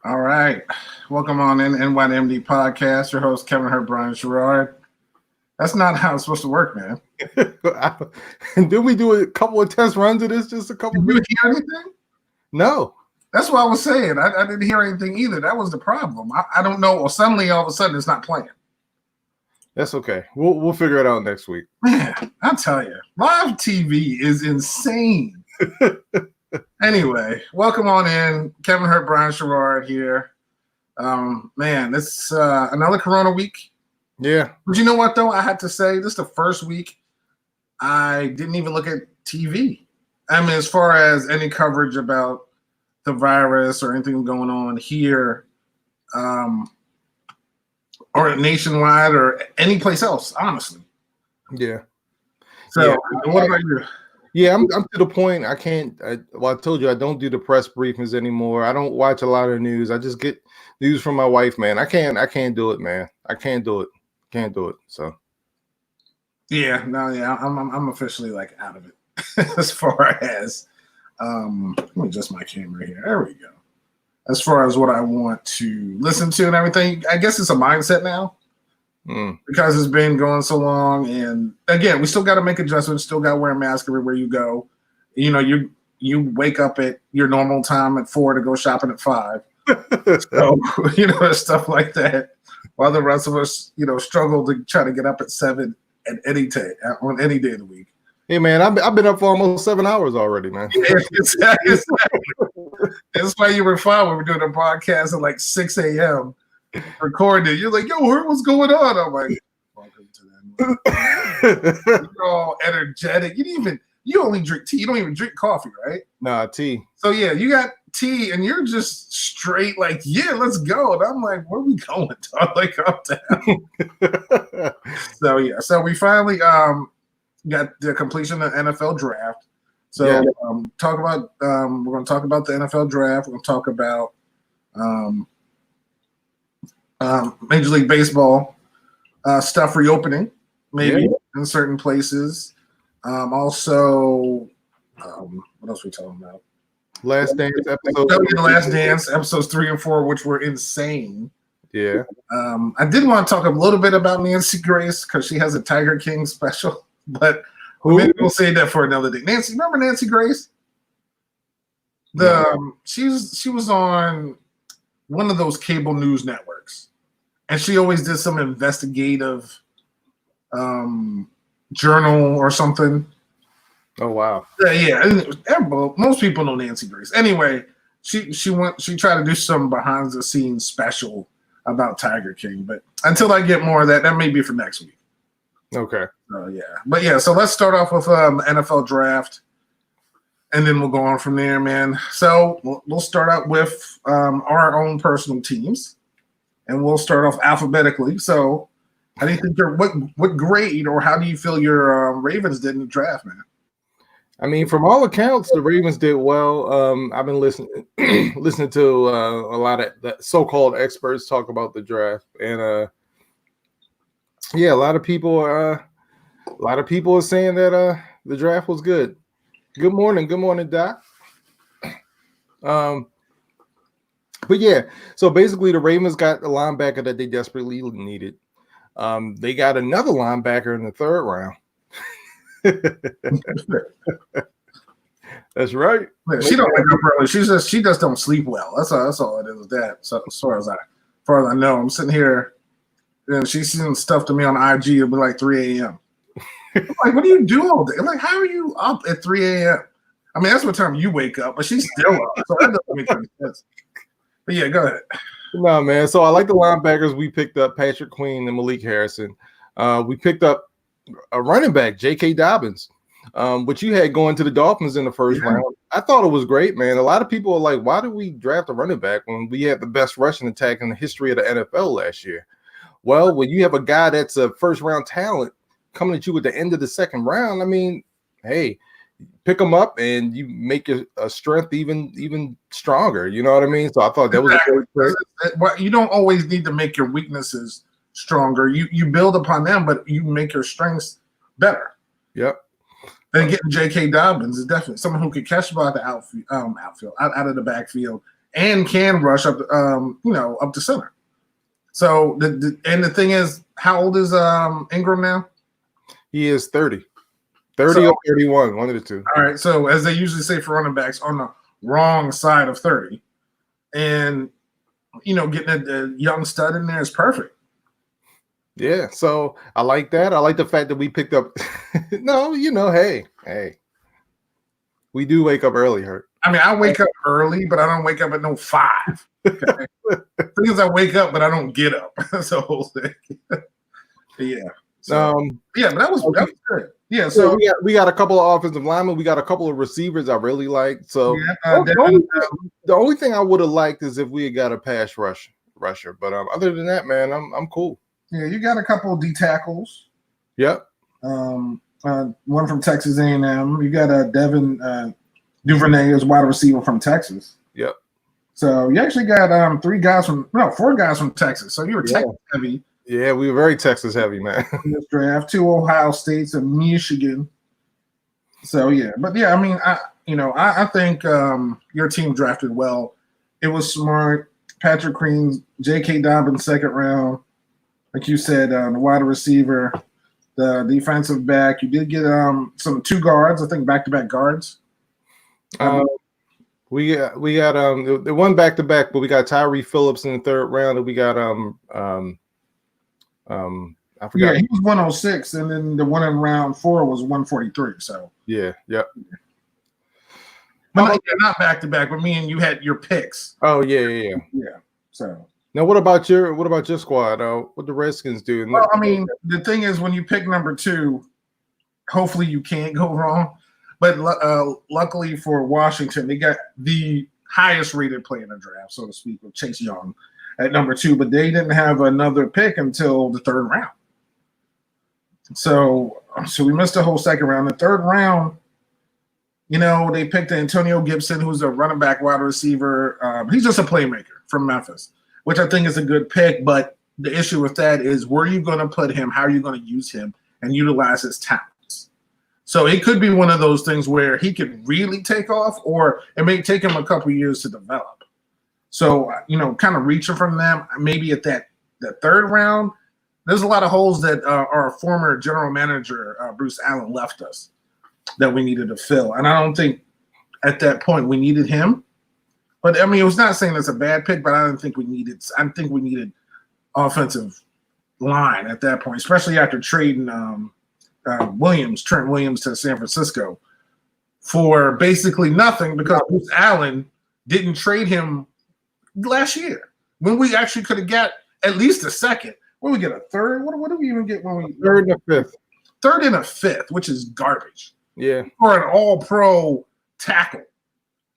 All right. Welcome on in NYMD Podcast. Your host, Kevin Hurt, Brian Sherrard. That's not how it's supposed to work, man. And did we do a couple of test runs of this? Just a couple. Did you hear anything? No. That's what I was saying. I didn't hear anything either. That was the problem. I don't know. Well, suddenly, all of a sudden, it's not playing. That's okay. We'll figure it out next week. Man, I tell you, live TV is insane. Anyway, welcome on in. Kevin Hurt, Brian Sherrard here. Man, it's another Corona week. Yeah. But you know what, though? I had to say, this is the first week I didn't even look at TV. I mean, as far as any coverage about the virus or anything going on here, or nationwide or any place else, honestly. Yeah. So, what about you? Yeah, I'm to the point. I can't. I told you I don't do the press briefings anymore. I don't watch a lot of news. I just get news from my wife, man. I can't do it, man. I can't do it. Can't do it. So. Yeah, I'm officially like out of it as far as let me adjust my camera here. There we go. As far as what I want to listen to and everything, I guess it's a mindset now because it's been going so long. And again, we still got to make adjustments. Still got to wear a mask everywhere you go. You know, you wake up at your normal time at 4 to go shopping at 5. So stuff like that. While the rest of us, struggle to try to get up at 7 at any day on any day of the week. Hey man, I've been up for almost 7 hours already, man. Yeah, exactly. That's why you were fine when we were doing a podcast at like 6 a.m. recording it. You're like, yo, heard what's going on? I'm like, welcome to that. You're all energetic. You only drink tea. You don't even drink coffee, right? Nah, tea. So yeah, you got tea and you're just straight like, yeah, let's go. And I'm like, where are we going? Like, calm down. So we finally got the completion of the NFL draft. So we're going to talk about the NFL draft. We're going to talk about Major League Baseball stuff reopening, maybe in certain places. Also, what else are we talking about? Last Dance episode. Last Dance episodes 3 and 4, which were insane. Yeah. I did want to talk a little bit about Nancy Grace because she has a Tiger King special, but maybe we'll save that for another day. Remember Nancy Grace? She was on one of those cable news networks, and she always did some investigative journal or something. Oh wow! Yeah. Most people know Nancy Grace. Anyway, she tried to do some behind the scenes special about Tiger King, but until I get more of that may be for next week. Okay. So let's start off with NFL draft, and then we'll go on from there, man. So we'll start out with our own personal teams, and we'll start off alphabetically. So, how do you think what grade or how do you feel your Ravens did in the draft, man? I mean, from all accounts, the Ravens did well. I've been listening to a lot of the so-called experts talk about the draft, and a lot of people are saying that the draft was good. Good morning, Doc. But yeah, so basically the Ravens got the linebacker that they desperately needed. They got another linebacker in the 3rd round. That's right. She don't wake up early. She just don't sleep well. That's all it is with that. So as far as I know, I'm sitting here and she's sending stuff to me on IG. It'll be like 3 a.m. I'm like, what do you do all day? I'm like, how are you up at 3 a.m.? I mean, that's what time you wake up, but she's still up. So that doesn't make any sense. But yeah, go ahead. No, man. So I like the linebackers. We picked up Patrick Queen and Malik Harrison. We picked up a running back, J.K. Dobbins, which you had going to the Dolphins in the 1st round. I thought it was great, man. A lot of people are like, why did we draft a running back when we had the best rushing attack in the history of the NFL last year? Well, when you have a guy that's a 1st-round talent coming at you at the end of the 2nd round, I mean, hey, pick them up and you make your strength even stronger. You know what I mean? So I thought that was a great pick. You don't always need to make your weaknesses stronger. You build upon them, but you make your strengths better. Yep. And getting J.K. Dobbins is definitely someone who could catch the ball at the outfield, out of the backfield, and can rush up, up the center. So the thing is, how old is Ingram now? He is 30. 30 or 31, one of the two. All right. So as they usually say for running backs, on the wrong side of 30. And, getting a young stud in there is perfect. Yeah. So I like that. I like the fact that we picked up. No, hey. We do wake up early, Hurt. I mean, I wake up early, but I don't wake up at no 5. Okay? The thing is, I wake up, but I don't get up. That's the whole thing. Yeah. So, but that was good. Yeah, so we got a couple of offensive linemen. We got a couple of receivers I really like. So the only thing I would have liked is if we had got a pass rusher. But other than that, man, I'm cool. Yeah, you got a couple of D tackles. Yep. One from Texas A&M. You got Devin Duvernay as wide receiver from Texas. Yep. So you actually got 4 guys from Texas. So you were Texas heavy. Yeah, we were very Texas heavy, man. In this draft, 2 Ohio States and Michigan. So yeah, but yeah, I mean, I think your team drafted well. It was smart. Patrick Queen, J.K. Dobbins, 2nd round. Like you said, the wide receiver, the defensive back. You did get 2 guards, I think, back-to-back guards. We got the one back-to-back, but we got Tyree Phillips in the 3rd round, and we got I forgot. Yeah, he was 106, and then the one in round 4 was 143. So yeah. But not back to back. But me and you had your picks. Oh yeah. So now, what about your squad? What the Redskins do? Well, I mean, the thing is, when you pick number 2, hopefully you can't go wrong. But luckily for Washington, they got the highest rated player in the draft, so to speak, with Chase Young at number 2, but they didn't have another pick until the 3rd round. So we missed the whole 2nd round. The 3rd round, they picked Antonio Gibson, who's a running back wide receiver. He's just a playmaker from Memphis, which I think is a good pick. But the issue with that is, where are you going to put him? How are you going to use him and utilize his talents? So it could be one of those things where he could really take off, or it may take him a couple years to develop. So, kind of reaching from them, maybe at the 3rd round, there's a lot of holes that our former general manager, Bruce Allen, left us that we needed to fill. And I don't think at that point we needed him. But, I mean, it was not saying it's a bad pick, but I think we needed offensive line at that point, especially after trading Trent Williams to San Francisco for basically nothing, because Bruce Allen didn't trade him last year, when we actually could have got at least a 2nd. What did we get, a 3rd? What did we even get when we 3rd and a 5th? 3rd and a 5th, which is garbage. Yeah, for an all-pro tackle.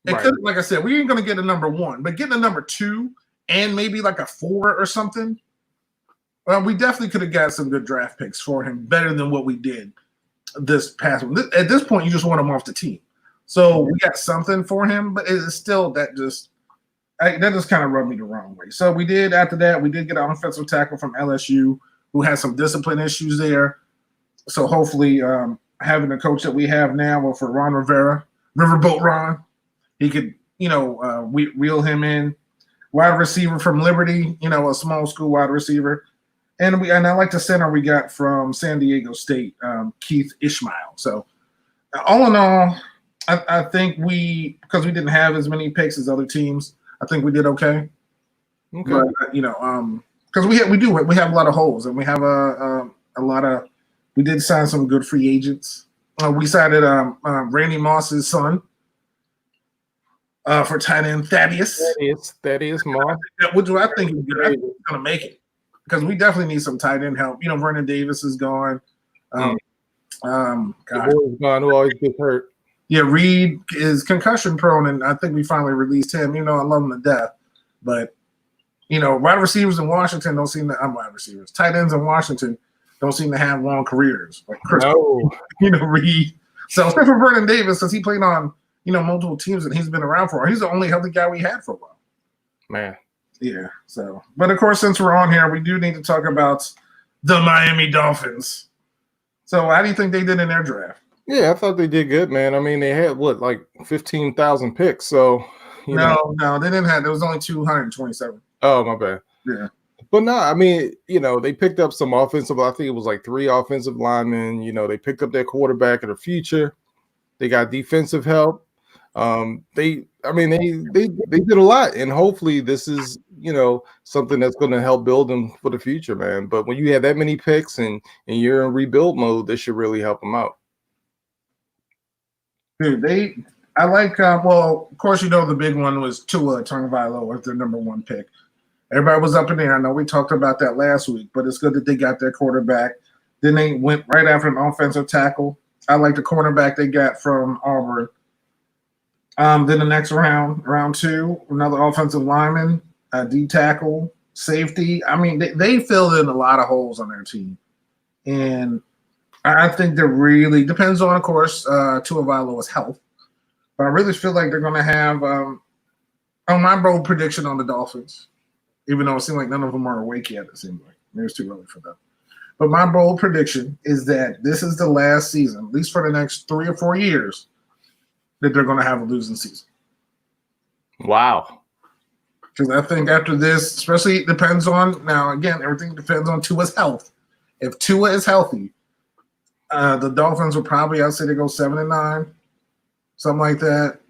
It right. could, like I said, we ain't gonna get a number 1, but getting a number 2 and maybe like a 4 or something. Well, we definitely could have got some good draft picks for him, better than what we did this past one. At this point, you just want him off the team. So we got something for him, but it's still that just kind of rubbed me the wrong way. So after that, we did get an offensive tackle from LSU who has some discipline issues there. So hopefully having the coach that we have now for Ron Rivera, Riverboat Ron, he could, reel him in. Wide receiver from Liberty, a small school wide receiver. And I like the center we got from San Diego State, Keith Ishmael. So all in all, I think because we didn't have as many picks as other teams, I think we did okay. Okay. But, because we have a lot of holes, and we have a lot of. We did sign some good free agents. We signed Randy Moss's son for tight end Thaddeus Moss. Which I think he's good. I think he's gonna make it, because we definitely need some tight end help. Vernon Davis is gone. The boy's gone, who always gets hurt. Yeah, Reed is concussion prone, and I think we finally released him. I love him to death, but wide receivers in Washington don't seem to. Wide receivers, tight ends in Washington don't seem to have long careers like Chris. No. Reed. So except for Vernon Davis, because he played on multiple teams and he's been around for. He's the only healthy guy we had for a while. Man. Yeah. So, but of course, since we're on here, we do need to talk about the Miami Dolphins. So, how do you think they did in their draft? Yeah, I thought they did good, man. I mean, they had 15,000 picks. So You know. No, they didn't have. There was only 227. Oh, my bad. Yeah. But no, I mean, they picked up some offensive. I think it was like 3 offensive linemen. They picked up their quarterback of the future. They got defensive help. They did a lot, and hopefully this is something that's going to help build them for the future, man. But when you have that many picks and you're in rebuild mode, this should really help them out. Dude, I like. Well, of course, the big one was Tua Tagovailoa was their number 1 pick. Everybody was up in there. I know we talked about that last week, but it's good that they got their quarterback. Then they went right after an offensive tackle. I like the cornerback they got from Auburn. Then the next round 2, another offensive lineman, a D tackle, safety. I mean, they filled in a lot of holes on their team. And I think they're really, depends on, of course, Tagovailoa's health. But I really feel like they're going to have, my bold prediction on the Dolphins, even though it seemed like none of them are awake yet, it seemed like. Maybe it's too early for them. But my bold prediction is that this is the last season, at least for the next 3 or 4 years, that they're going to have a losing season. Wow. Because I think after this, especially it depends on, now again, everything depends on Tua's health. If Tua is healthy, the Dolphins will probably, I'd say they go 7-9, something like that.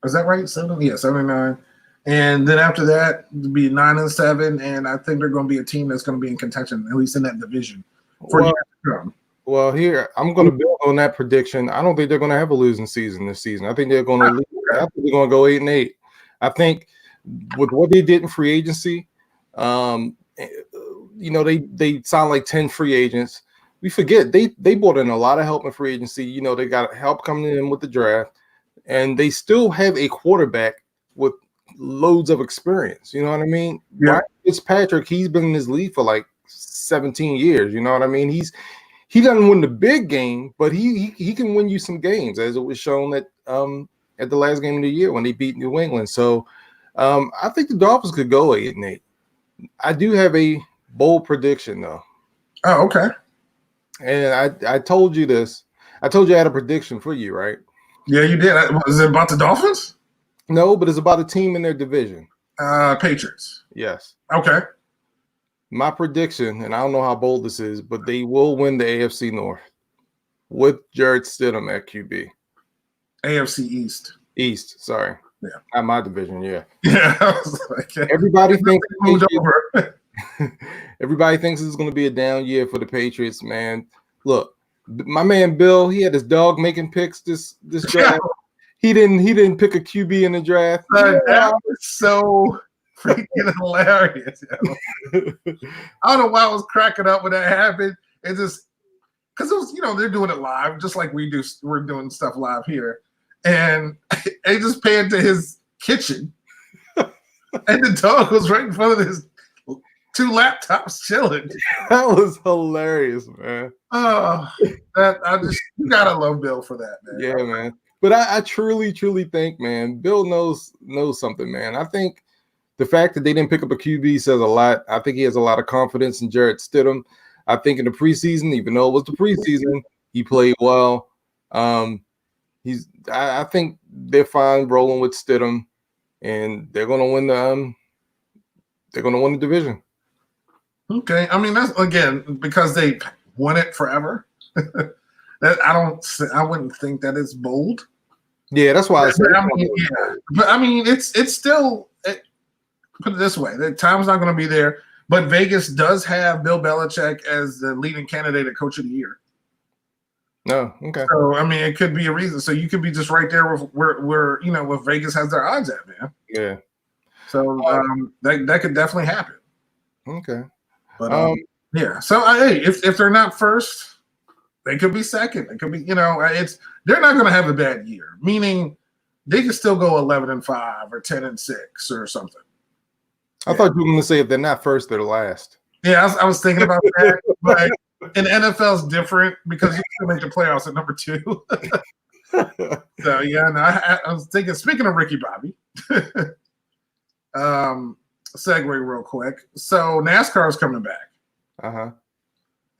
Is that right? 7-9. And then after that, it'll be 9-7, and I think they're going to be a team that's going to be in contention, at least in that division, for years to come. Well, here I'm going to build on that prediction. I don't think they're going to have a losing season this season. I think they're going to I think they're going to go 8-8. I think with what they did in free agency, they signed like 10 free agents. We forget they brought in a lot of help in free agency. They got help coming in with the draft, and they still have a quarterback with loads of experience. You know what I mean? Yeah. Ryan Fitzpatrick, he's been in this league for like 17 years. You know what I mean? He doesn't win the big game, but he can win you some games, as it was shown at the last game of the year when they beat New England. So I think the Dolphins could go 8-8. I do have a bold prediction though. Oh, okay. And I told you this. I told you I had a prediction for you, right? Yeah, you did. Is it about the Dolphins? No, but it's about a team in their division. Patriots. Yes. Okay. My prediction, and I don't know how bold this is, but they will win the AFC North with Jarrett Stidham at QB. AFC East. East, sorry. Yeah. Not my division, yeah. Yeah. I was like, everybody thinks moved over. Everybody thinks it's going to be a down year for the Patriots, man. Look, my man Bill, he had his dog making picks this draft. Yeah. He didn't pick a QB in the draft. That was so freaking hilarious. I don't know why I was cracking up when that happened. It just because it was, they're doing it live, just like we do. We're doing stuff live here, and they just panned to his kitchen, and the dog was right in front of his 2 laptops chilling. That was hilarious, man. Oh, you gotta love Bill for that, man. Yeah, man. But I truly, truly think, man, Bill knows something, man. I think the fact that they didn't pick up a QB says a lot. I think he has a lot of confidence in Jarrett Stidham. I think in the preseason, even though it was the preseason, he played well. I think they're fine rolling with Stidham, and they're going to win the division. Okay, I mean that's again because they won it forever. I wouldn't think that it's bold. Yeah, that's why I said. But I mean, it's still. Put it this way: the time's not going to be there. But Vegas does have Bill Belichick as the leading candidate at Coach of the Year. No, okay. So I mean, it could be a reason. So you could be just right there with where Vegas has their odds at, man. Yeah. So that could definitely happen. Okay. But yeah. So hey, if they're not first, they could be second. It could be they're not going to have a bad year. Meaning they could still go 11-5 or 10-6 or something. I thought you were going to say if they're not first, they're last. Yeah, I was thinking about that. But in NFL is different because you can make the playoffs at number 2. So yeah, no, I was thinking. Speaking of Ricky Bobby, segue real quick. So NASCAR is coming back.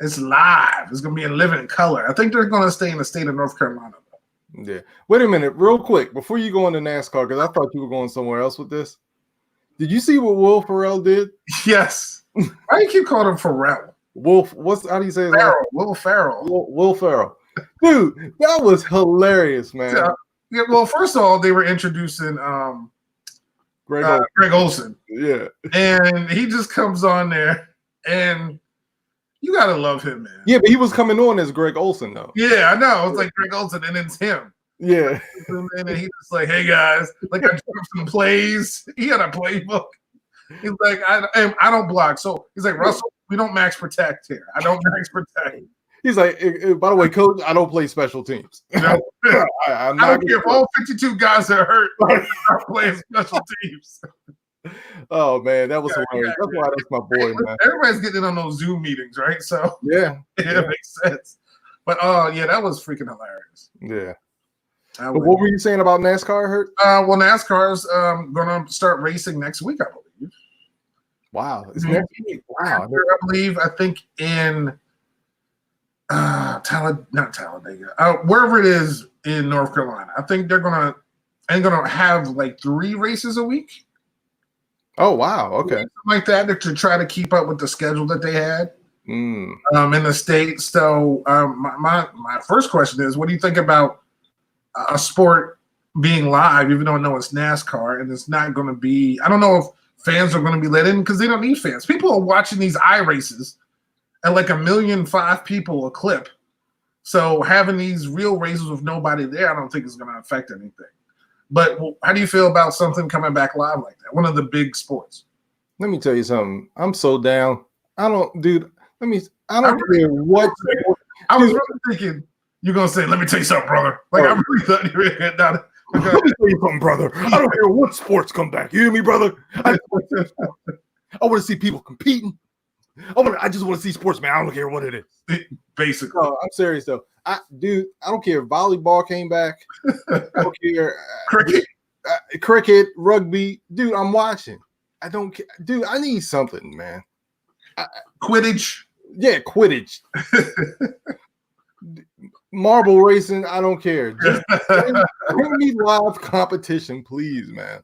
It's live. It's gonna be in living color. I think they're gonna stay in the state of North Carolina though. Yeah. Wait a minute, real quick, before you go into NASCAR, because I thought you were going somewhere else with this. Did you see what Will Ferrell did? Yes. Why do you keep calling him Pharrell? Wolf, how do you say his name? Will Ferrell. Will Ferrell. Dude, that was hilarious, man. Yeah, well, first of all, they were introducing Greg Olson. Yeah. And he just comes on there, and you gotta love him, man. Yeah, but he was coming on as Greg Olson, though. Yeah, I know. It's like Greg Olson, and it's him. Yeah. And he's just like, hey guys, like I drew some plays. He had a playbook. He's like, I don't block. So he's like, Russell, we don't max protect here. I don't max protect. He's like, by the way, coach, I don't play special teams. No, I don't care if all 52 guys are hurt. I'm not playing special teams. Oh man, that was hilarious. That's why that's my boy, man. Everybody's getting in on those Zoom meetings, right? So yeah, it makes sense. But yeah, that was freaking hilarious. Yeah. But what were you saying about NASCAR, Hurt? Well, NASCAR's going to start racing next week, I believe. Wow, it's next week. Wow, I think in not Talladega, wherever it is in North Carolina. I think they're gonna have like 3 races a week. Oh wow, okay, something like that to try to keep up with the schedule that they had in the States. So my first question is, what do you think about a sport being live, even though I know it's NASCAR and it's not going to be? I don't know if fans are going to be let in because they don't need fans. People are watching these iRaces at like 1.5 million people a clip. So having these real races with nobody there, I don't think is going to affect anything. But how do you feel about something coming back live like that? One of the big sports. Let me tell you something. I'm so down. I don't care what. I was really thinking you're going to say, let me tell you something, brother. Like, I really thought you were going to down. Let me tell you something, brother. I don't care what sports come back. You hear me, brother? I want to see people competing. I just want to see sports, man. I don't care what it is. Basically. No, I'm serious, though. I don't care if volleyball came back. I don't care. Cricket, rugby. Dude, I'm watching. I don't care. Dude, I need something, man. Quidditch. Yeah, Quidditch. Marble racing, I don't care. Just bring me live competition, please, man.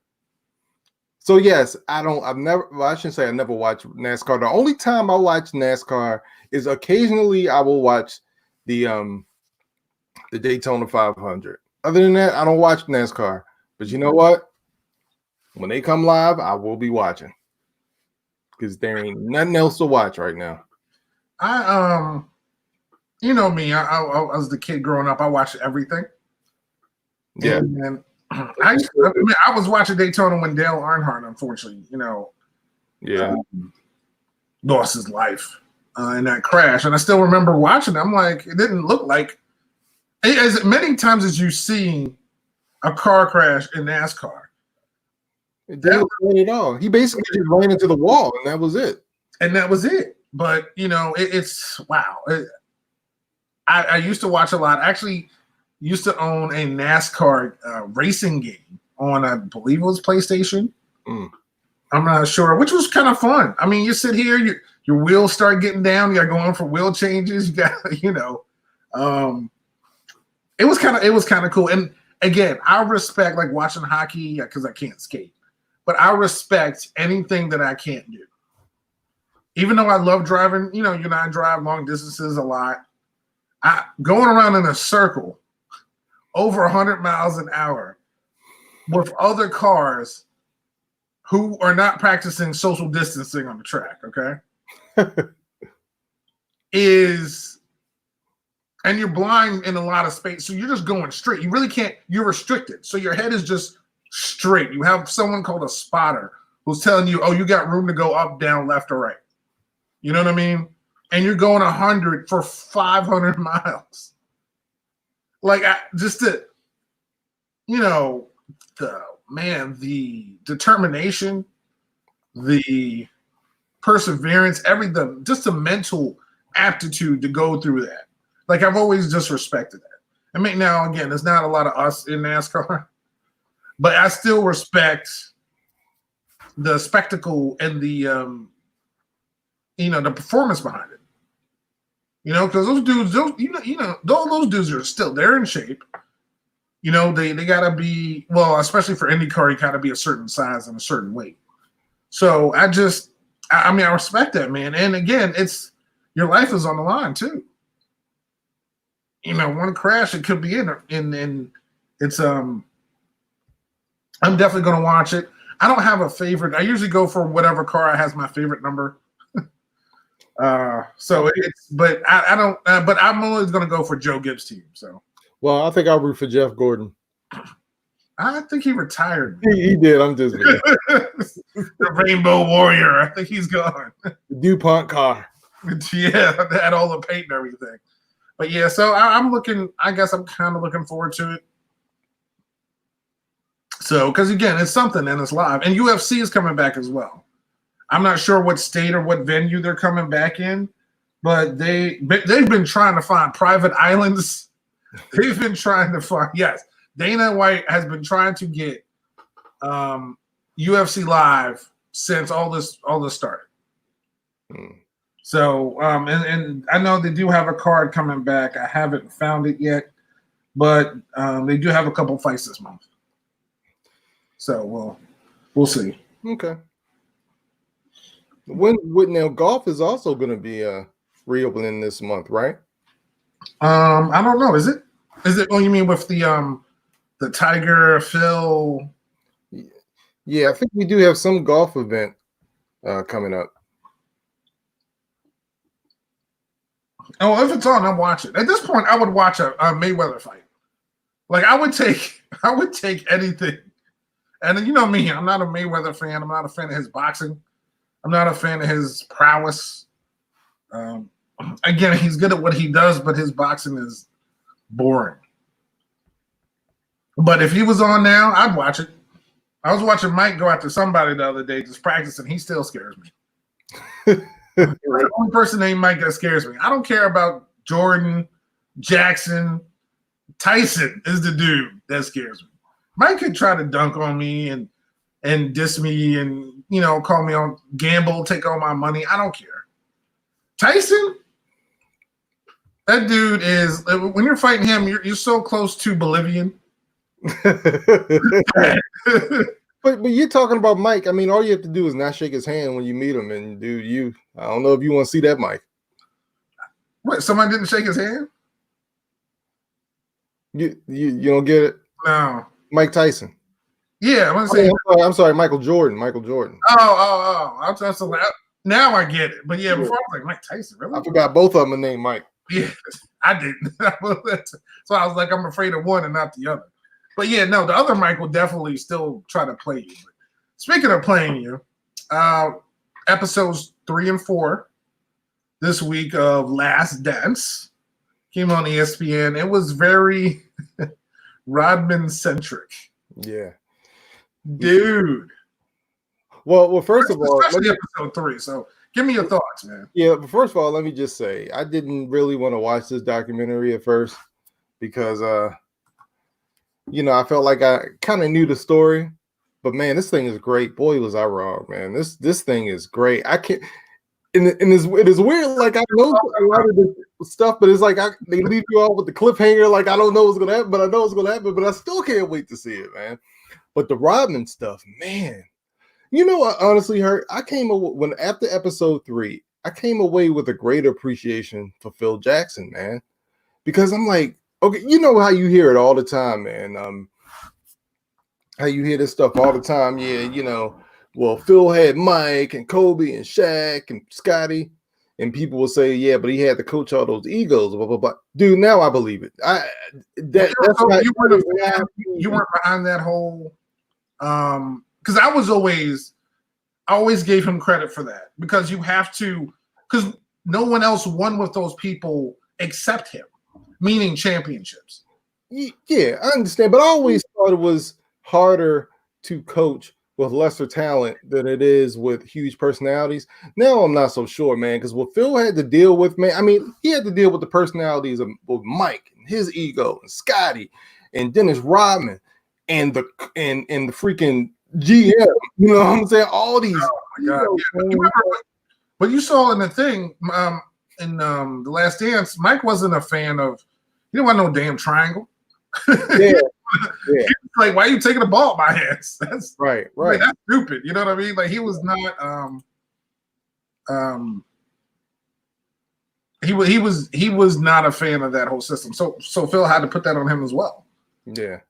So yes, I shouldn't say I never watch NASCAR. The only time I watch NASCAR is occasionally I will watch the Daytona 500. Other than that, I don't watch NASCAR. But you know what? When they come live, I will be watching. Because there ain't nothing else to watch right now. You know me, I was the kid growing up, I watched everything. Yeah. And I was watching Daytona when Dale Earnhardt, unfortunately, lost his life in that crash. And I still remember watching it. I'm like, it didn't look like, as many times as you see a car crash in NASCAR. It didn't look at all. He basically just ran into the wall, and that was it. But, it's wow. I used to watch a lot. I actually used to own a NASCAR racing game on, I believe it was PlayStation. I'm not sure, which was kind of fun. I mean, you sit here, your wheels start getting down. You got going for wheel changes. You got, it was kind of cool. And again, I respect like watching hockey because I can't skate, but I respect anything that I can't do. Even though I love driving, I drive long distances a lot. Going around in a circle over 100 miles an hour with other cars who are not practicing social distancing on the track, okay? And you're blind in a lot of space, so you're just going straight. You really can't, you're restricted. So your head is just straight. You have someone called a spotter who's telling you, oh, you got room to go up, down, left, or right. You know what I mean? And you're going 100 for 500 miles. Like, the determination, the perseverance, everything, just the mental aptitude to go through that. Like, I've always just respected that. I mean, now, again, there's not a lot of us in NASCAR, but I still respect the spectacle and the, the performance behind it. Because those dudes, those dudes are still, they're in shape. You know, they gotta be, well, especially for IndyCar, you gotta be a certain size and a certain weight. So I mean, I respect that, man. And again, it's your life is on the line too. You know, one crash, it could be in it's I'm definitely gonna watch it. I don't have a favorite. I usually go for whatever car has my favorite number. So it's, but I don't, but I'm always gonna go for Joe Gibbs' team. So, well, I think I'll root for Jeff Gordon. I think he retired. He did. I'm just The Rainbow Warrior. I think he's gone. the DuPont car. Yeah, they had all the paint and everything. But yeah, so I'm looking. I guess I'm kind of looking forward to it. So, because again, it's something and it's live, and UFC is coming back as well. I'm not sure what state or what venue they're coming back in, but they've been trying to find private islands. They've been trying to find, yes, Dana White has been trying to get UFC live since all this started. So and I know they do have a card coming back. I haven't found it yet, but they do have a couple fights this month. So we'll see. Okay. Now golf is also going to be reopening this month, right? I don't know. Is it? Oh, you mean with the Tiger Phil? Yeah, I think we do have some golf event coming up. Oh, if it's on, I'm watching. At this point, I would watch a Mayweather fight. Like I would take anything. And you know me, I'm not a Mayweather fan. I'm not a fan of his boxing. I'm not a fan of his prowess. Again, he's good at what he does, but his boxing is boring. But if he was on now, I'd watch it. I was watching Mike go after somebody the other day just practicing. He still scares me. The only person named Mike that scares me. I don't care about Jordan, Jackson. Tyson is the dude that scares me. Mike could try to dunk on me and diss me and, you know, call me on gamble, take all my money. I don't care. Tyson, that dude is, when you're fighting him, you're so close to Bolivian. But you're talking about Mike. I mean, all you have to do is not shake his hand when you meet him. And dude, I don't know if you want to see that, Mike. What? Somebody didn't shake his hand? You don't get it? No. Mike Tyson. Yeah, I'm gonna say. I'm sorry, Michael Jordan. Michael Jordan. Oh. Now I get it. But yeah, before I was like, Mike Tyson, really? I forgot both of them are named Mike. Yeah, I didn't. So I was like, I'm afraid of one and not the other. But yeah, no, the other Mike will definitely still try to play you. But speaking of playing you, episodes 3 and 4 this week of Last Dance came on ESPN. It was very Rodman centric. Yeah. Dude. Well, first of all, especially episode 3. So give me your thoughts, man. Yeah, but first of all, let me just say I didn't really want to watch this documentary at first because I felt like I kind of knew the story. But man, this thing is great. Boy, was I wrong, man. This thing is great. I can't. And it is weird. Like I know a lot of this stuff, but it's like they leave you off with the cliffhanger. Like I don't know what's gonna happen, but I know it's gonna happen. But I still can't wait to see it, man. But the Rodman stuff, man. You know what? Honestly, I came away after episode 3, I came away with a greater appreciation for Phil Jackson, man, because I'm like, okay, you know how you hear it all the time, man. How you hear this stuff all the time? Yeah, well, Phil had Mike and Kobe and Shaq and Scotty, and people will say, yeah, but he had to coach all those egos, blah blah blah. Dude, now I believe it. You weren't behind that whole. Because I always gave him credit for that because you have to, because no one else won with those people except him, meaning championships. Yeah, I understand, but I always thought it was harder to coach with lesser talent than it is with huge personalities. Now I'm not so sure, man, because what Phil had to deal with, man, I mean, he had to deal with the personalities of Mike and his ego and Scotty and Dennis Rodman. And the freaking GM, you know what I'm saying? All these. Oh my God. Yeah, you remember what you saw in the thing in The Last Dance? Mike wasn't a fan of. He didn't want no damn triangle. Yeah, Yeah. Like, why are you taking the ball at my hands? That's right. like, that's stupid. You know what I mean? Like, he was not he was not a fan of that whole system. So Phil had to put that on him as well. Yeah.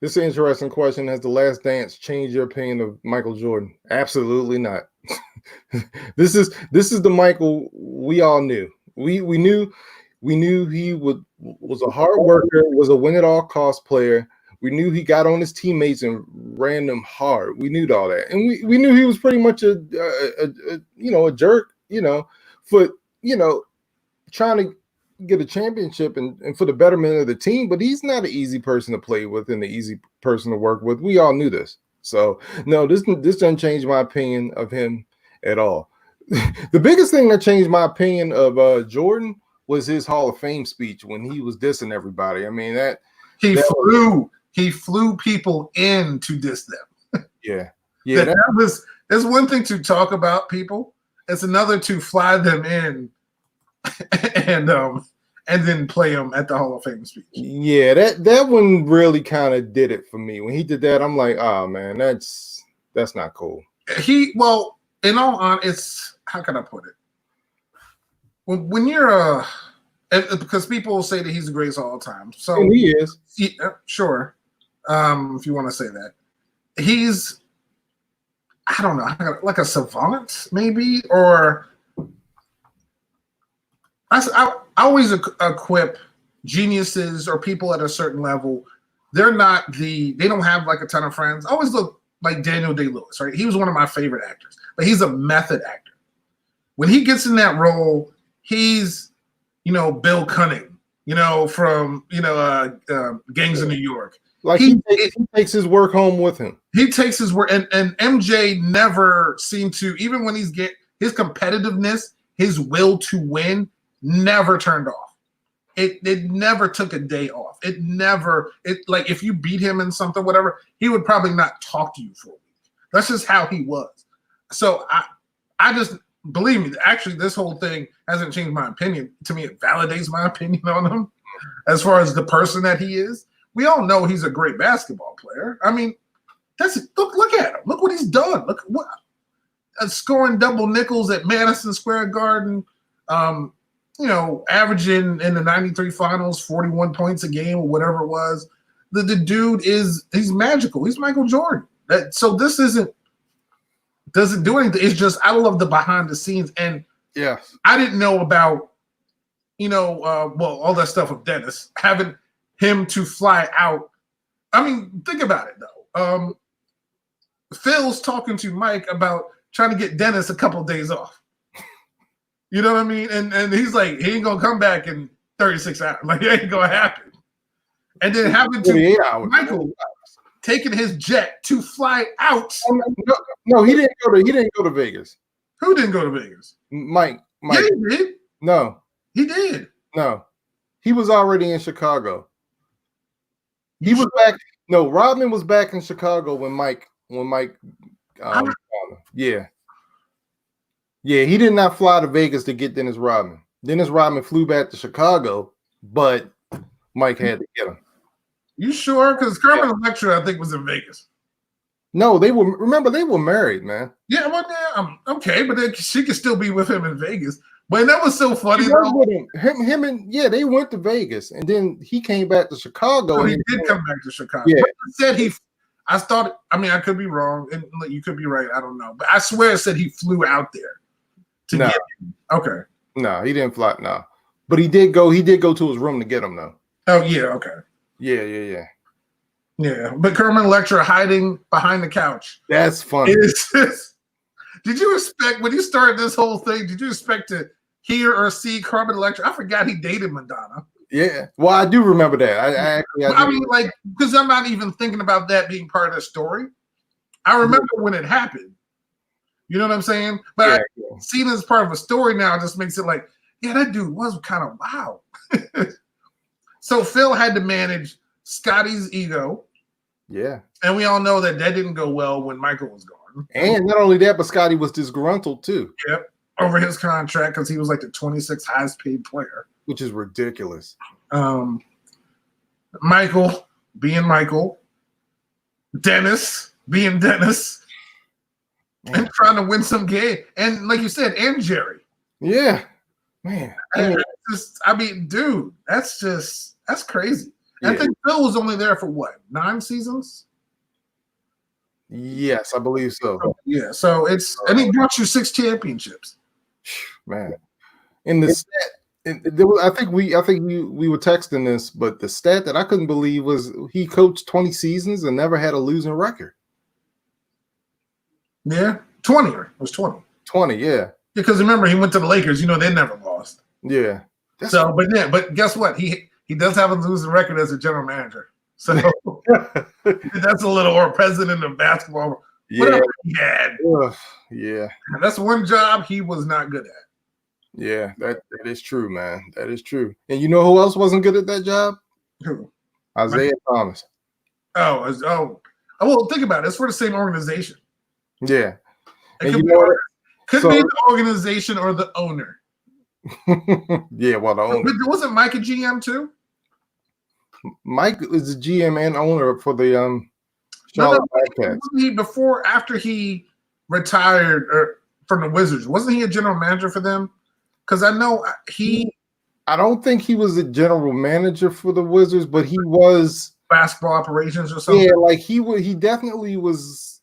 This is an interesting question. Has The Last Dance changed your opinion of Michael Jordan? Absolutely not. This is the Michael we all knew. We knew he was a hard worker, was a win at all cost player. We knew he got on his teammates and ran them hard. We knew all that, and we knew he was pretty much a jerk, for trying to get a championship and for the betterment of the team. But he's not an easy person to play with and an easy person to work with. We all knew this. So no, this doesn't change my opinion of him at all. The biggest thing that changed my opinion of Jordan was his Hall of Fame speech when he was dissing everybody. I mean, he flew people in to diss them. Yeah. There's one thing to talk about people. It's another to fly them in and then play them at the Hall of Fame speech. Yeah, that one really kind of did it for me. When he did that, I'm like, oh man, that's not cool. In all honesty, how can I put it? When you're because people will say that he's the greatest of all time. So and he is. Yeah, sure. If you want to say that. He's, I don't know, like a savant, maybe, or I always equip geniuses or people at a certain level. They don't have like a ton of friends. I always look like Daniel Day-Lewis, right? He was one of my favorite actors, but he's a method actor. When he gets in that role, he's, Bill Cunning, from, Gangs of New York. Like he takes his work home with him. He takes his work, and MJ never seemed to, even when his competitiveness, his will to win never turned off. It never took a day off. Like if you beat him in something, whatever, he would probably not talk to you for a week. That's just how he was. So I just, believe me, actually this whole thing hasn't changed my opinion. To me, it validates my opinion on him as far as the person that he is. We all know he's a great basketball player. I mean, look at him. Look what he's done. Look what scoring double nickels at Madison Square Garden. Averaging in the 93 finals, 41 points a game or whatever it was. The dude he's magical. He's Michael Jordan. So this doesn't do anything. It's just, I love the behind the scenes. And yeah, I didn't know about, all that stuff with Dennis, having him to fly out. I mean, think about it though. Phil's talking to Mike about trying to get Dennis a couple of days off. You know what I mean? And he's like, he ain't gonna come back in 36 hours. Like, it ain't gonna happen. And then having to Michael taking his jet to fly out. No, he didn't go to Vegas. Who didn't go to Vegas? Mike. Yeah, he did. No. He did. No. He was already in Chicago. He was back. No, Rodman was back in Chicago when Mike yeah. Yeah, he did not fly to Vegas to get Dennis Rodman. Dennis Rodman flew back to Chicago, but Mike had to get him. You sure? Because Carmen Electra, I think, was in Vegas. No, they were married, man. Yeah, well, yeah, okay, but she could still be with him in Vegas. But that was so funny. Him and they went to Vegas, and then he came back to Chicago. Oh, he did come back to Chicago. Yeah, but he said I could be wrong, and you could be right. I don't know, but I swear it said he flew out there. No. Okay. No, he didn't fly. No, but he did go. He did go to his room to get him, though. Oh yeah. Okay. Yeah. Yeah, but Carmen Electra hiding behind the couch. That's funny. Did you expect when you started this whole thing? Did you expect to hear or see Carmen Electra? I forgot he dated Madonna. Yeah. Well, I do remember that. I mean, like, because I'm not even thinking about that being part of the story. I remember when it happened. You know what I'm saying? But seeing it as part of a story now just makes it like, yeah, that dude was kind of wow. So Phil had to manage Scotty's ego. Yeah. And we all know that didn't go well when Michael was gone. And not only that, but Scotty was disgruntled too. Yep. Over his contract because he was like the 26th highest paid player. Which is ridiculous. Michael being Michael, Dennis being Dennis, and trying to win some game. And like you said, and Jerry. Yeah, man. I mean, dude, that's crazy. Yeah. I think Phil was only there for what, 9 seasons? Yes, I believe so. Yeah, so and he brought you 6 championships. Man, in the stat, there was, I think we were texting this, but the stat that I couldn't believe was he coached 20 seasons and never had a losing record. Yeah, 20. It was 20. 20, yeah. Because remember, he went to the Lakers. You know, they never lost. Yeah. But guess what? He does have a losing record as a general manager. So that's a little, or president of basketball. Yeah. He had. Yeah. That's one job he was not good at. Yeah, that is true, man. That is true. And you know who else wasn't good at that job? Who? Isaiah Thomas. Well, think about it. It's for the same organization. Yeah. Could be the organization or the owner. Yeah, well, the owner. Wasn't Mike a GM too? Mike is the GM and owner for the Charlotte Bobcats. After he retired from the Wizards, wasn't he a general manager for them? Because I know I don't think he was a general manager for the Wizards, but he was basketball operations or something. Yeah, like he definitely was.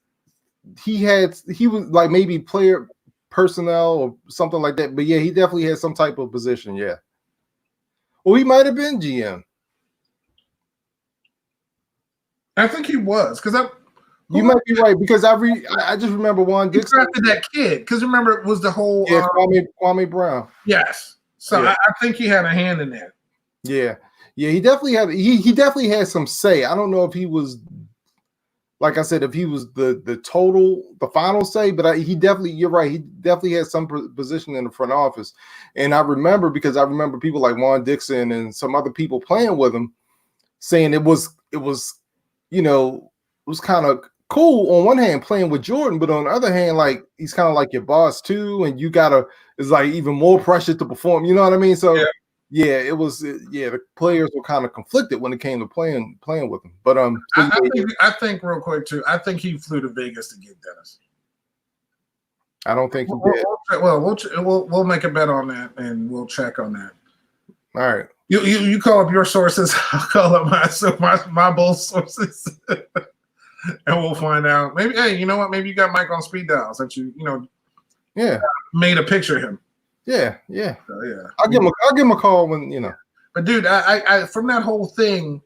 He was like maybe player personnel or something like that. But yeah, he definitely had some type of position. Yeah. Well, he might have been GM. I think he was, because you might be right, because I just remember Juan Dixon drafted that kid, because remember it was the whole Kwame Brown. Yes, so yeah. I think he had a hand in that. Yeah, he definitely had he definitely had some say. I don't know if he was, like I said, if he was the final say, but you're right, he definitely had some position in the front office. And I remember people like Juan Dixon and some other people playing with him, saying it was you know, it was kind of cool on one hand playing with Jordan, but on the other hand, like he's kind of like your boss too, and it's like even more pressure to perform. You know what I mean? So it was the players were kind of conflicted when it came to playing with him. But I think real quick too, I think he flew to Vegas to get Dennis. I don't think he did. We'll make a bet on that, and we'll check on that. All right. You call up your sources, I'll call up my both sources, and we'll find out. Maybe, hey, you know what? Maybe you got Mike on speed dial since you made a picture of him. Yeah. So, yeah. I'll give him a call when you know. But dude, I from that whole thing,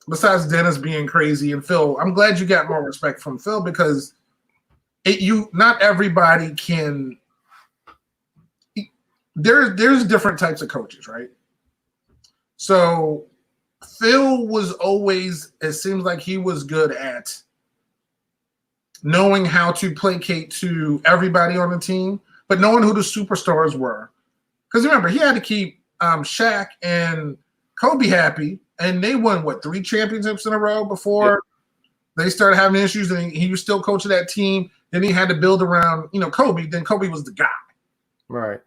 besides Dennis being crazy and Phil, I'm glad you got more respect from Phil, because not everybody can. There's different types of coaches, right? So Phil was always, it seems like he was good at knowing how to placate to everybody on the team, but knowing who the superstars were. Because remember, he had to keep Shaq and Kobe happy, and they won, 3 championships in a row before they started having issues, and he was still coaching that team. Then he had to build around, Kobe. Then Kobe was the guy. Right.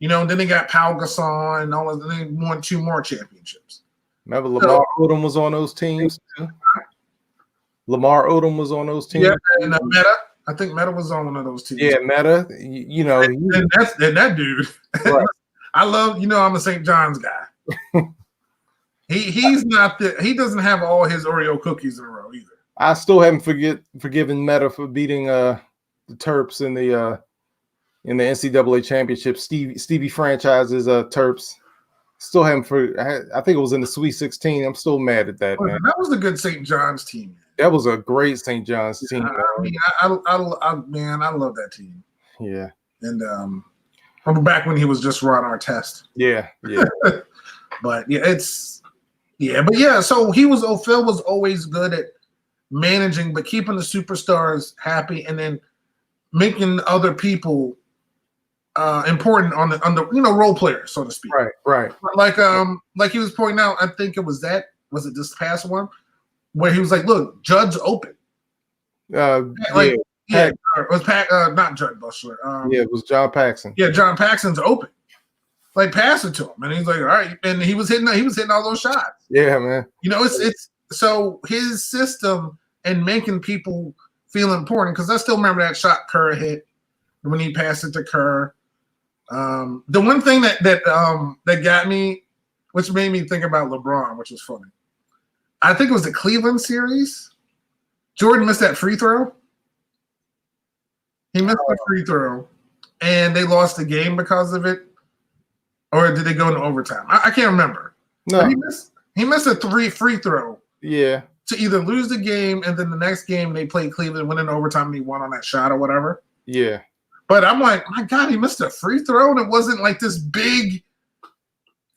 Then they got Pau Gasol and all of them. They won 2 more championships. Remember Lamar Odom was on those teams too? Lamar Odom was on those teams. Yeah, and Meta. I think Meta was on one of those teams. Yeah, Meta. And that dude. Right. I love, I'm a St. John's guy. He's not he doesn't have all his Oreo cookies in a row either. I still haven't forgiven Meta for beating the Terps in the NCAA championship. Stevie franchise's Terps. Still haven't I think it was in the Sweet 16. I'm still mad at that, man. That was a good St. John's team. That was a great St. John's team. I mean, I love that team. Yeah. And from back when he was just Ron Artest. Yeah. But so Phil was always good at managing, but keeping the superstars happy, and then making other people important on the role players, so to speak. Right. Like he was pointing out, I think it was this past one where he was like, "Look, Judd's open." It was not Judd Bushler. It was John Paxson. Yeah, John Paxson's open. Like, pass it to him, and he's like, "All right," and he was hitting all those shots. Yeah, man. so his system and making people feel important, because I still remember that shot Kerr hit when he passed it to Kerr. The one thing that got me, which made me think about LeBron, which was funny. I think it was the Cleveland series. Jordan missed that free throw. He missed the free throw, and they lost the game because of it. Or did they go into overtime? I can't remember. No, he missed a free throw. Yeah. To either lose the game, and then the next game they played Cleveland, went into overtime, and he won on that shot or whatever. Yeah. But I'm like, my God, he missed a free throw, and it wasn't like this big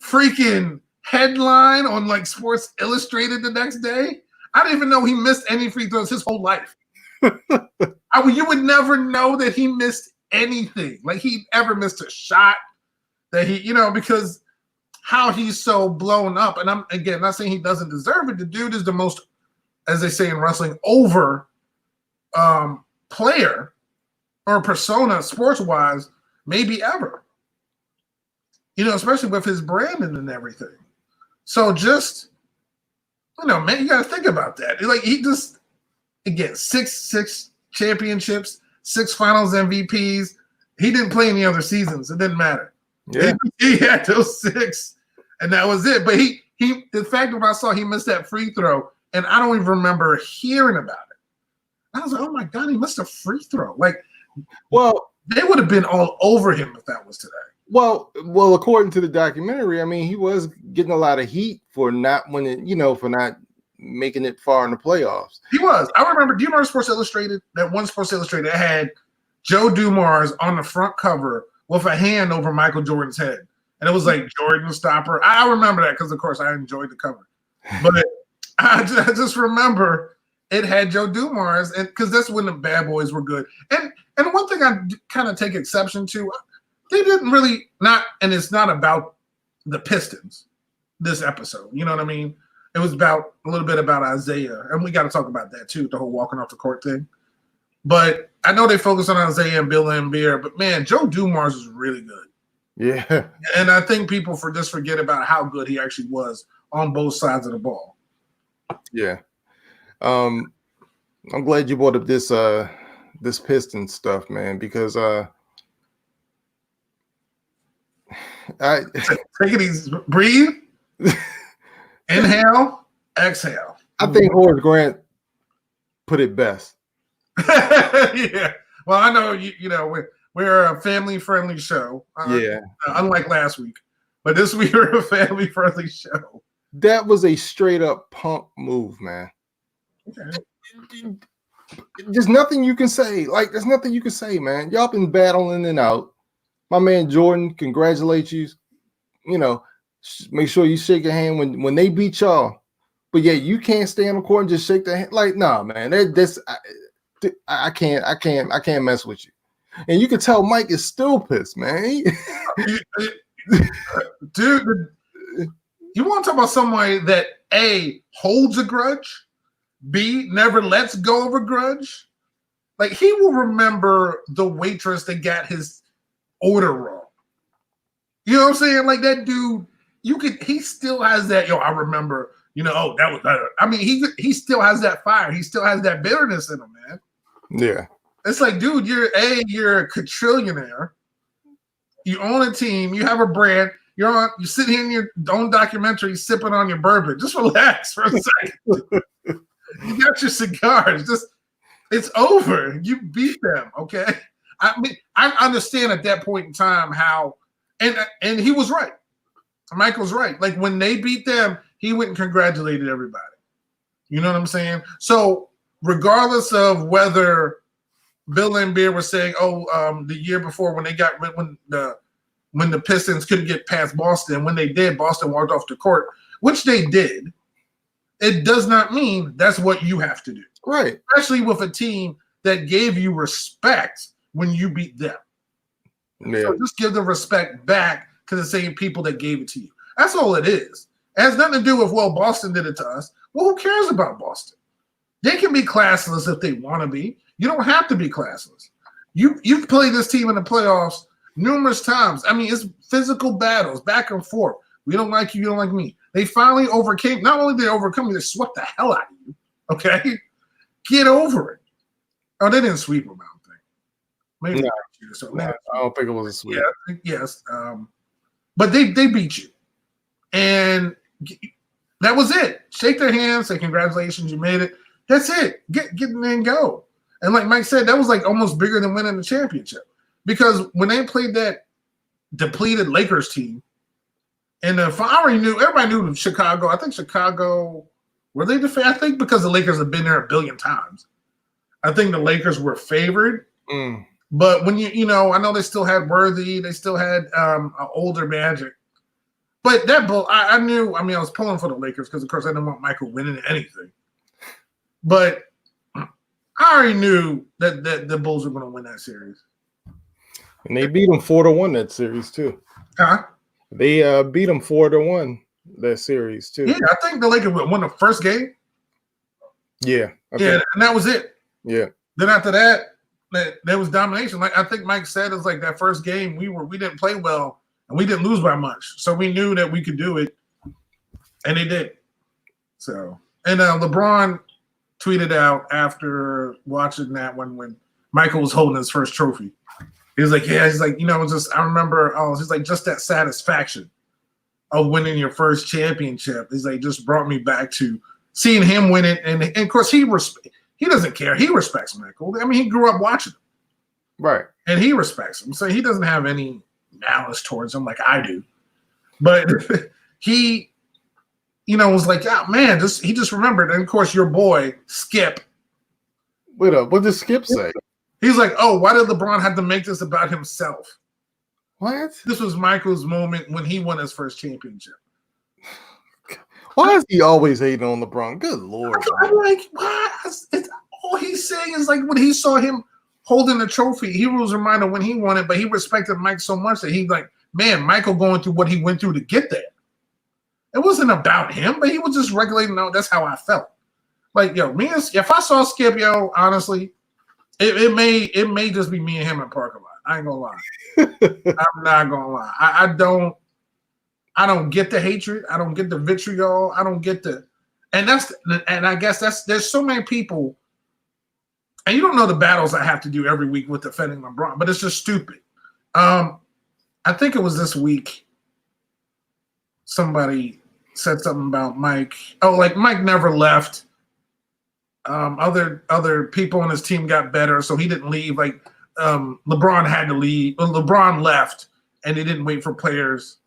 freaking headline on like Sports Illustrated the next day. I didn't even know he missed any free throws his whole life. You would never know that he missed anything. Like he ever missed a shot that he, because how he's so blown up. And I'm, again, not saying he doesn't deserve it. The dude is the most, as they say in wrestling, over player or persona sports-wise maybe ever. Especially with his branding and everything. So just, man, you got to think about that. Like he just, again, six championships, 6 finals MVPs. He didn't play any other seasons. It didn't matter. Yeah. He had those 6, and that was it. But he the fact that I saw he missed that free throw, and I don't even remember hearing about it. I was like, oh my God, he missed a free throw. Like, well, they would have been all over him if that was today. Well, according to the documentary, I mean, he was getting a lot of heat for not winning, for not making it far in the playoffs. He was. I remember, do you remember Sports Illustrated? That one Sports Illustrated had Joe Dumars on the front cover with a hand over Michael Jordan's head. And it was like Jordan Stopper. I remember that because, of course, I enjoyed the cover. But I just remember it had Joe Dumars, and because that's when the Bad Boys were good. And one thing I kind of take exception to, they didn't really and it's not about the Pistons, this episode. You know what I mean? It was about a little bit about Isaiah, and we got to talk about that too, the whole walking off the court thing. But I know they focus on Isaiah and Bill Laimbeer, but man, Joe Dumars is really good. Yeah. And I think people just forget about how good he actually was on both sides of the ball. Yeah. I'm glad you brought up this Pistons stuff, man, because take it easy, breathe, inhale, exhale. I think Horace Grant put it best. Yeah. Well, I know we're a family-friendly show. Yeah. Unlike last week, but this week we're a family-friendly show. That was a straight-up punk move, man. Okay. There's nothing you can say. Like, there's nothing you can say, man. Y'all been battling it out. My man Jordan, congratulate you. Make sure you shake your hand when they beat y'all. But yeah, you can't stay on the court and just shake their hand. Like, nah, man. I can't mess with you. And you can tell Mike is still pissed, man. Dude, you want to talk about somebody that A, holds a grudge, B, never lets go of a grudge? Like, he will remember the waitress that got his order wrong. You know what I'm saying? Like, that dude, he still has that, I remember, that was better. I mean, he still has that fire. He still has that bitterness in him, man. Yeah. It's like, dude, you're a quadrillionaire. You own a team. You have a brand. You're sitting here in your own documentary sipping on your bourbon. Just relax for a second. You got your cigars. It's over. You beat them, okay? I mean, I understand at that point in time how, and he was right. Michael's right. Like, when they beat them, he went and congratulated everybody. You know what I'm saying? So regardless of whether Bill Laimbeer was saying, the year before when the Pistons couldn't get past Boston, when they did, Boston walked off the court, which they did. It does not mean that's what you have to do. Right. Especially with a team that gave you respect when you beat them. Yeah. So just give the respect back to the same people that gave it to you. That's all it is. It has nothing to do with, Boston did it to us. Well, who cares about Boston? They can be classless if they want to be. You don't have to be classless. You've played this team in the playoffs numerous times. I mean, it's physical battles, back and forth. We don't like you don't like me. They finally overcame. Not only did they overcome you, they swept the hell out of you. Okay, get over it. Oh, they didn't sweep them. I don't think. Maybe No, they beat you. I don't think it was a sweep. Yeah, I think, yes. But they beat you, and that was it. Shake their hands, say congratulations, you made it. That's it. Get in there and go. And like Mike said, that was like almost bigger than winning the championship, because when they played that depleted Lakers team, and everybody knew Chicago. I think Chicago were they the I think because the Lakers have been there a billion times. I think the Lakers were favored. But when I know they still had Worthy, they still had an older Magic. But that bull, I knew. I mean, I was pulling for the Lakers because, of course, I didn't want Michael winning anything. But I already knew that the Bulls were going to win that series. And they beat them 4-1 that series too. Huh? They beat them 4-1 that series too. Yeah, I think the Lakers won the first game. Yeah. Yeah, and that was it. Yeah. Then after that, there was domination. Like I think Mike said, it's like that first game we didn't play well and we didn't lose by much, so we knew that we could do it, and they did. So, and LeBron tweeted out after watching that one when Michael was holding his first trophy. He was like, yeah, he's like, just I remember, he's like, just that satisfaction of winning your first championship. He's like, just brought me back to seeing him win it, and of course he doesn't care. He respects Michael. I mean, he grew up watching him. Right. And he respects him. So he doesn't have any malice towards him like I do. But he, was like, oh, man, he just remembered. And, of course, your boy, Skip. Wait up. What did Skip say? He's like, oh, why did LeBron have to make this about himself? What? This was Michael's moment when he won his first championship. Why is he always hating on LeBron? Good Lord. I'm like, why? All he's saying is like when he saw him holding the trophy, he was reminded when he won it, but he respected Mike so much that he's like, man, Michael going through what he went through to get there. It wasn't about him, but he was just regulating. No, that's how I felt. Like, if I saw Skip, honestly, it may just be me and him in parking lot. I ain't gonna lie. I'm not gonna lie. I don't get the hatred. I don't get the vitriol. I don't get and I guess there's so many people, and you don't know the battles I have to do every week with defending LeBron, but it's just stupid. I think it was this week. Somebody said something about Mike. Oh, like Mike never left. Other people on his team got better, so he didn't leave. Like LeBron had to leave. LeBron left, and he didn't wait for players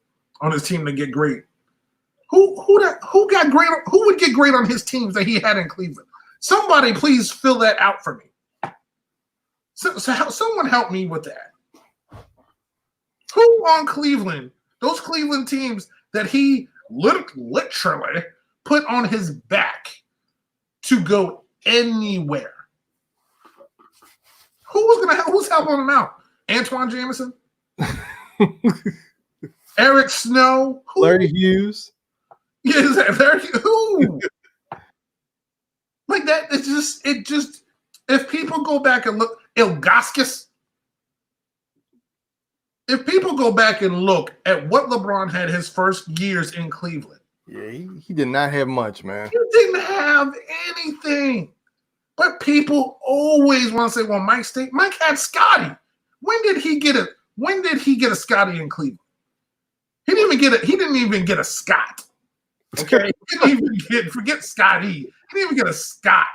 on his team to get great. Who got great? Who would get great on his teams that he had in Cleveland? Somebody please fill that out for me. So someone help me with that. Who on Cleveland? Those Cleveland teams that he literally put on his back to go anywhere. Who's helping him out? Antoine Jameson? Eric Snow? Who? Larry Hughes? Yes, Larry who? Like that, it just if people go back and look, Ilgauskas, if people go back and look at what LeBron had his first years in Cleveland. Yeah, he did not have much, man. He didn't have anything. But people always want to say, well, Mike had Scotty. When did he get a Scotty in Cleveland? He didn't even get a Scott. Okay. He didn't even forget Scotty. He didn't even get a Scott.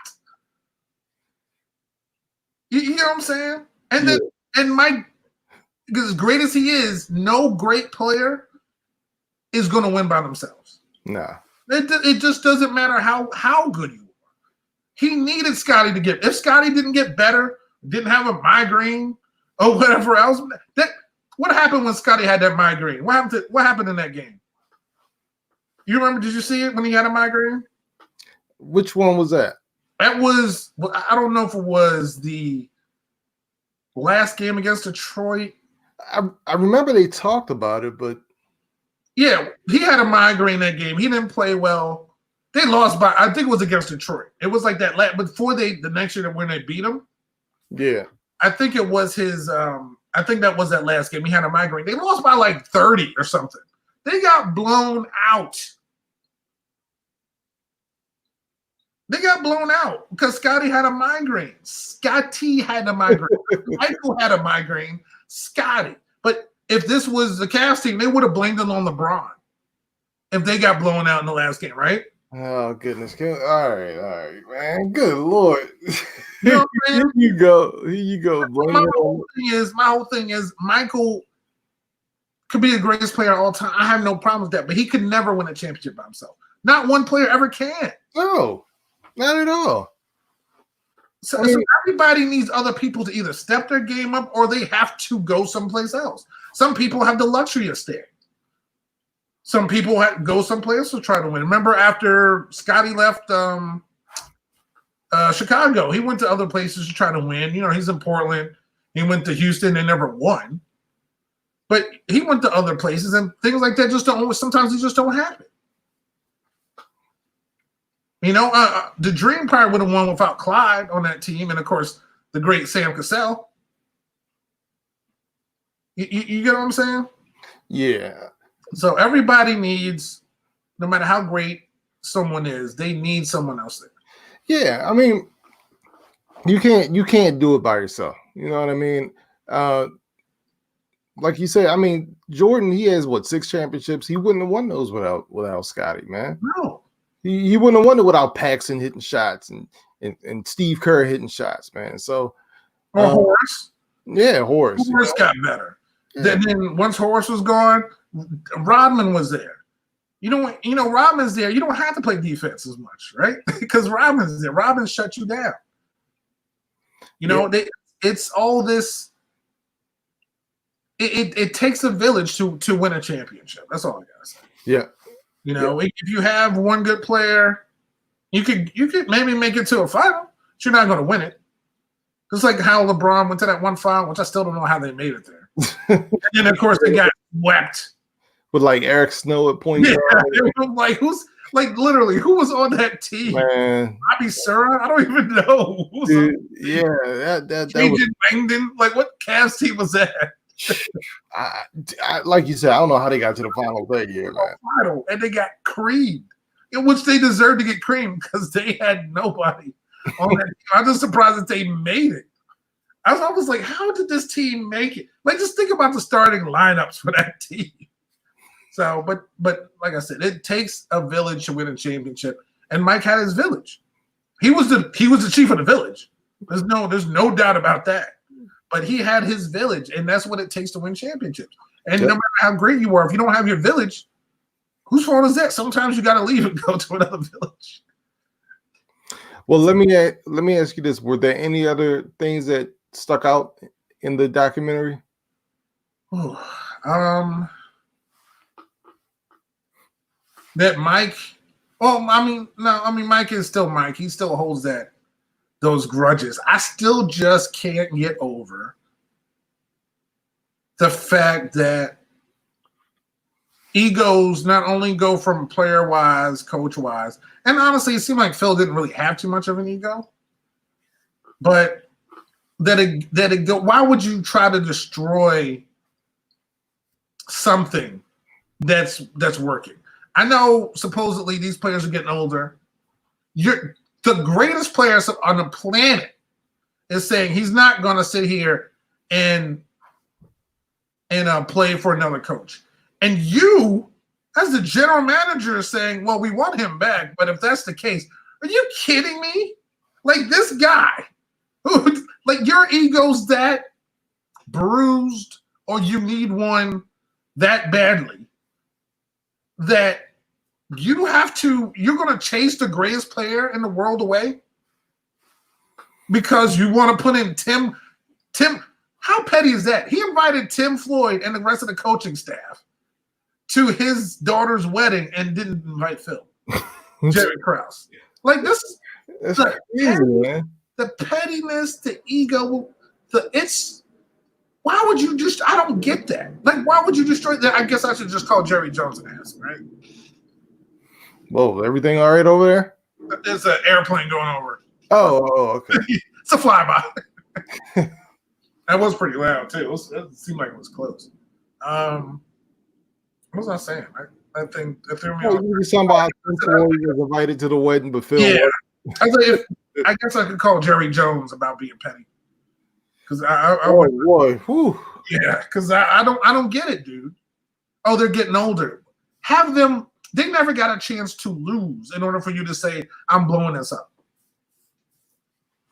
You know what I'm saying? And then and Mike, because as great as he is, no great player is going to win by themselves. Nah. It just doesn't matter how good you are. He needed Scotty to get. If Scotty didn't get better, didn't have a migraine or whatever else, what happened when Scotty had that migraine? What happened in that game? You remember? Did you see it when he had a migraine? Which one was that? That was, I don't know if it was the last game against Detroit. I remember they talked about it, but yeah, he had a migraine that game. He didn't play well. They lost by, I think it was against Detroit. It was like that before the next year when they beat him. Yeah. I think it was I think that was that last game. He had a migraine. They lost by like 30 or something. They got blown out. They got blown out because Scotty had a migraine. Scotty had a migraine. Michael had a migraine. Scotty. But if this was the Cavs team, they would have blamed it on LeBron if they got blown out in the last game, right? Oh goodness! All right, man. Good Lord! You know what I'm saying? Here you go. My whole thing is Michael could be the greatest player of all time. I have no problem with that, but he could never win a championship by himself. Not one player ever can. No, not at all. So everybody needs other people to either step their game up or they have to go someplace else. Some people have the luxury of staying. Some people go someplace to try to win. Remember after Scotty left Chicago, he went to other places to try to win. You know, he's in Portland. He went to Houston. They never won. But he went to other places, and things like that just don't – sometimes they just don't happen. You know, the Dream probably would have won without Clyde on that team, and, of course, the great Sam Cassell. You get what I'm saying? Yeah. So everybody needs, no matter how great someone is, they need someone else there. Yeah, I mean, you can't do it by yourself. You know what I mean? Like you said, I mean, Jordan, he has 6 championships. He wouldn't have won those without Scotty, man. No. He wouldn't have won it without Paxson hitting shots and Steve Kerr hitting shots, man. So Horace. Yeah, Horace. Horace got better. Yeah. Then once Horace was gone, Rodman was there. Rodman's there. You don't have to play defense as much, right? Because Rodman's there. Rodman shut you down. It's all this. It takes a village to win a championship. That's all I gotta say. Yeah. If you have one good player, you could maybe make it to a final, but you're not going to win it. Just like how LeBron went to that one final, which I still don't know how they made it there. And then, of course, they got swept. With Eric Snow at point guard. Literally, who was on that team? Man. Bobby Sura? I don't even know. That was Langdon. What Cavs team was that? Like you said, I don't know how they got to the final that year, man. And they got creamed, in which they deserved to get creamed because they had nobody on that team. I'm just surprised that they made it. I was like, how did this team make it? Just think about the starting lineups for that team. So, but like I said, it takes a village to win a championship, and Mike had his village. He was the chief of the village. There's no doubt about that. But he had his village, and that's what it takes to win championships. And no matter how great you are, if you don't have your village, whose fault is that? Sometimes you got to leave and go to another village. Well, let me ask you this: were there any other things that stuck out in the documentary? That Mike. Well, Mike is still Mike. He still holds those grudges. I still just can't get over the fact that egos not only go from player-wise, coach-wise, and honestly, it seemed like Phil didn't really have too much of an ego, but why would you try to destroy something that's working? I know supposedly these players are getting older. The greatest players on the planet is saying he's not going to sit here and play for another coach. And you, as the general manager, is saying, well, we want him back. But if that's the case, are you kidding me? This guy, your ego's that bruised, or you need one that badly that you're going to chase the greatest player in the world away because you want to put in Tim, how petty is that? He invited Tim Floyd and the rest of the coaching staff to his daughter's wedding and didn't invite Phil. Jerry Krause. That's crazy, man. The pettiness, the ego, why would you I don't get that. Why would you destroy that? I guess I should just call Jerry Jones and ask him, right? Whoa, everything all right over there? There's an airplane going over. Oh, okay. It's a flyby. That was pretty loud, too. It seemed like it was close. What was I saying? That thing that threw me off. You were talking about how Tim Floyd was invited to the wedding, but Phil. I guess I could call Jerry Jones about being petty because yeah, because I don't get it, dude. Oh, they're getting older. Have them. They never got a chance to lose in order for you to say I'm blowing this up.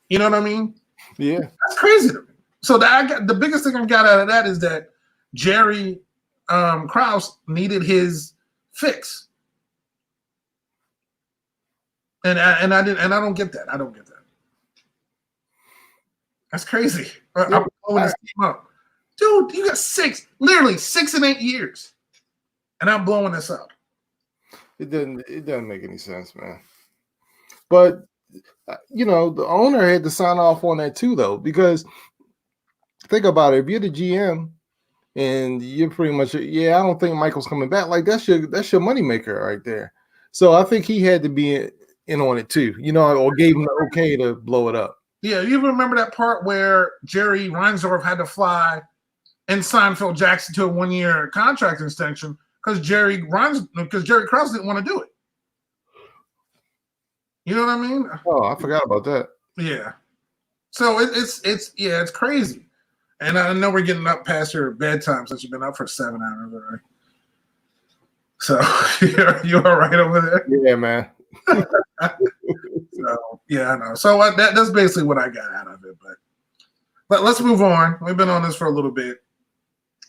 You know what I mean? Yeah, that's crazy to me. So the biggest thing I got out of that is that Jerry Krause needed his fix. And I don't get that. I don't get that. That's crazy. I'm blowing this team up. Dude, you got literally 6 and 8 years. And I'm blowing this up. It doesn't make any sense, man. But the owner had to sign off on that too, though, because think about it. If you're the GM and you're pretty much, I don't think Michael's coming back. Like that's your moneymaker right there. So I think he had to be in on it too, or gave him the okay to blow it up. Yeah, you remember that part where Jerry Reinsdorf had to fly and sign Phil Jackson to a 1-year contract extension because Jerry Krause didn't want to do it. You know what I mean? Oh, I forgot about that. Yeah. So it's crazy. And I know we're getting up past your bedtime since you've been up for 7 hours already. So you're all right over there? Yeah, man. So yeah, I know. So that's basically what I got out of it. But let's move on. We've been on this for a little bit.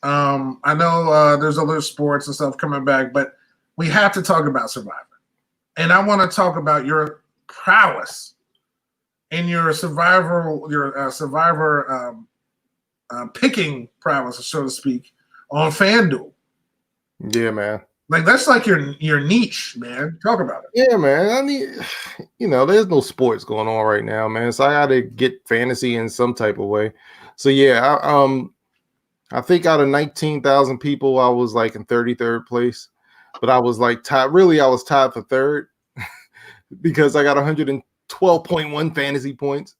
I know there's other sports and stuff coming back, but we have to talk about Survivor. And I want to talk about your prowess and your Survivor picking prowess, so to speak, on FanDuel. Yeah, man. Like that's like your niche, man. Talk about it. Yeah, man. I need, there's no sports going on right now, man. So I got to get fantasy in some type of way. So yeah, I think out of 19,000 people, I was like in 33rd place, but I was like tied. Really, I was tied for third because I got 112.1 fantasy points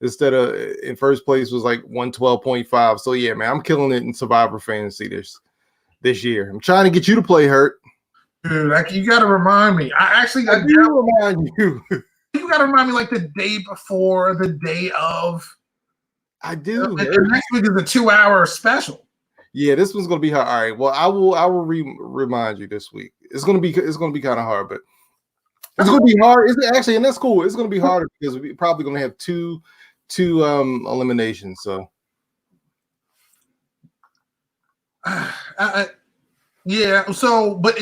instead of in first place was like 112.5. So yeah, man, I'm killing it in Survivor fantasy this year. I'm trying to get you to play Hurt. Dude, you got to remind me. I do remind you. You got to remind me like the day before, the day of. I do. And next week is a 2-hour special. Yeah, this one's gonna be hard. All right. Well, I will remind you this week. It's gonna be kind of hard, but it's gonna be hard. And that's cool. It's gonna be harder because we're probably gonna have two eliminations. So. Yeah. So, but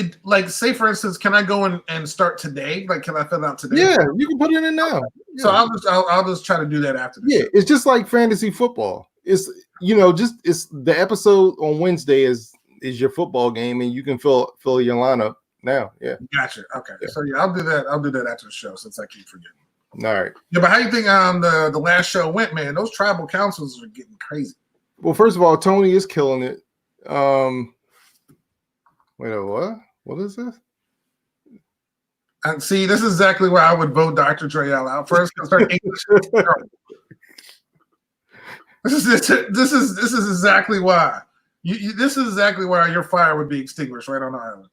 say for instance, can I go and start today? Like, can I fill out today? Yeah, you can put it in now. Yeah. So I'll just try to do that after. Yeah, it's just like fantasy football. It's it's the episode on Wednesday is your football game, and you can fill your lineup now. Yeah. Gotcha. Okay. Yeah. So yeah, I'll do that. I'll do that after the show since I keep forgetting. All right. Yeah, but how do you think the last show went, man? Those tribal councils are getting crazy. Well, first of all, Tony is killing it. Wait, what? What is this? And see, this is exactly why I would vote Dr. Dre out first because her English. This is exactly why. This is exactly why your fire would be extinguished right on the island.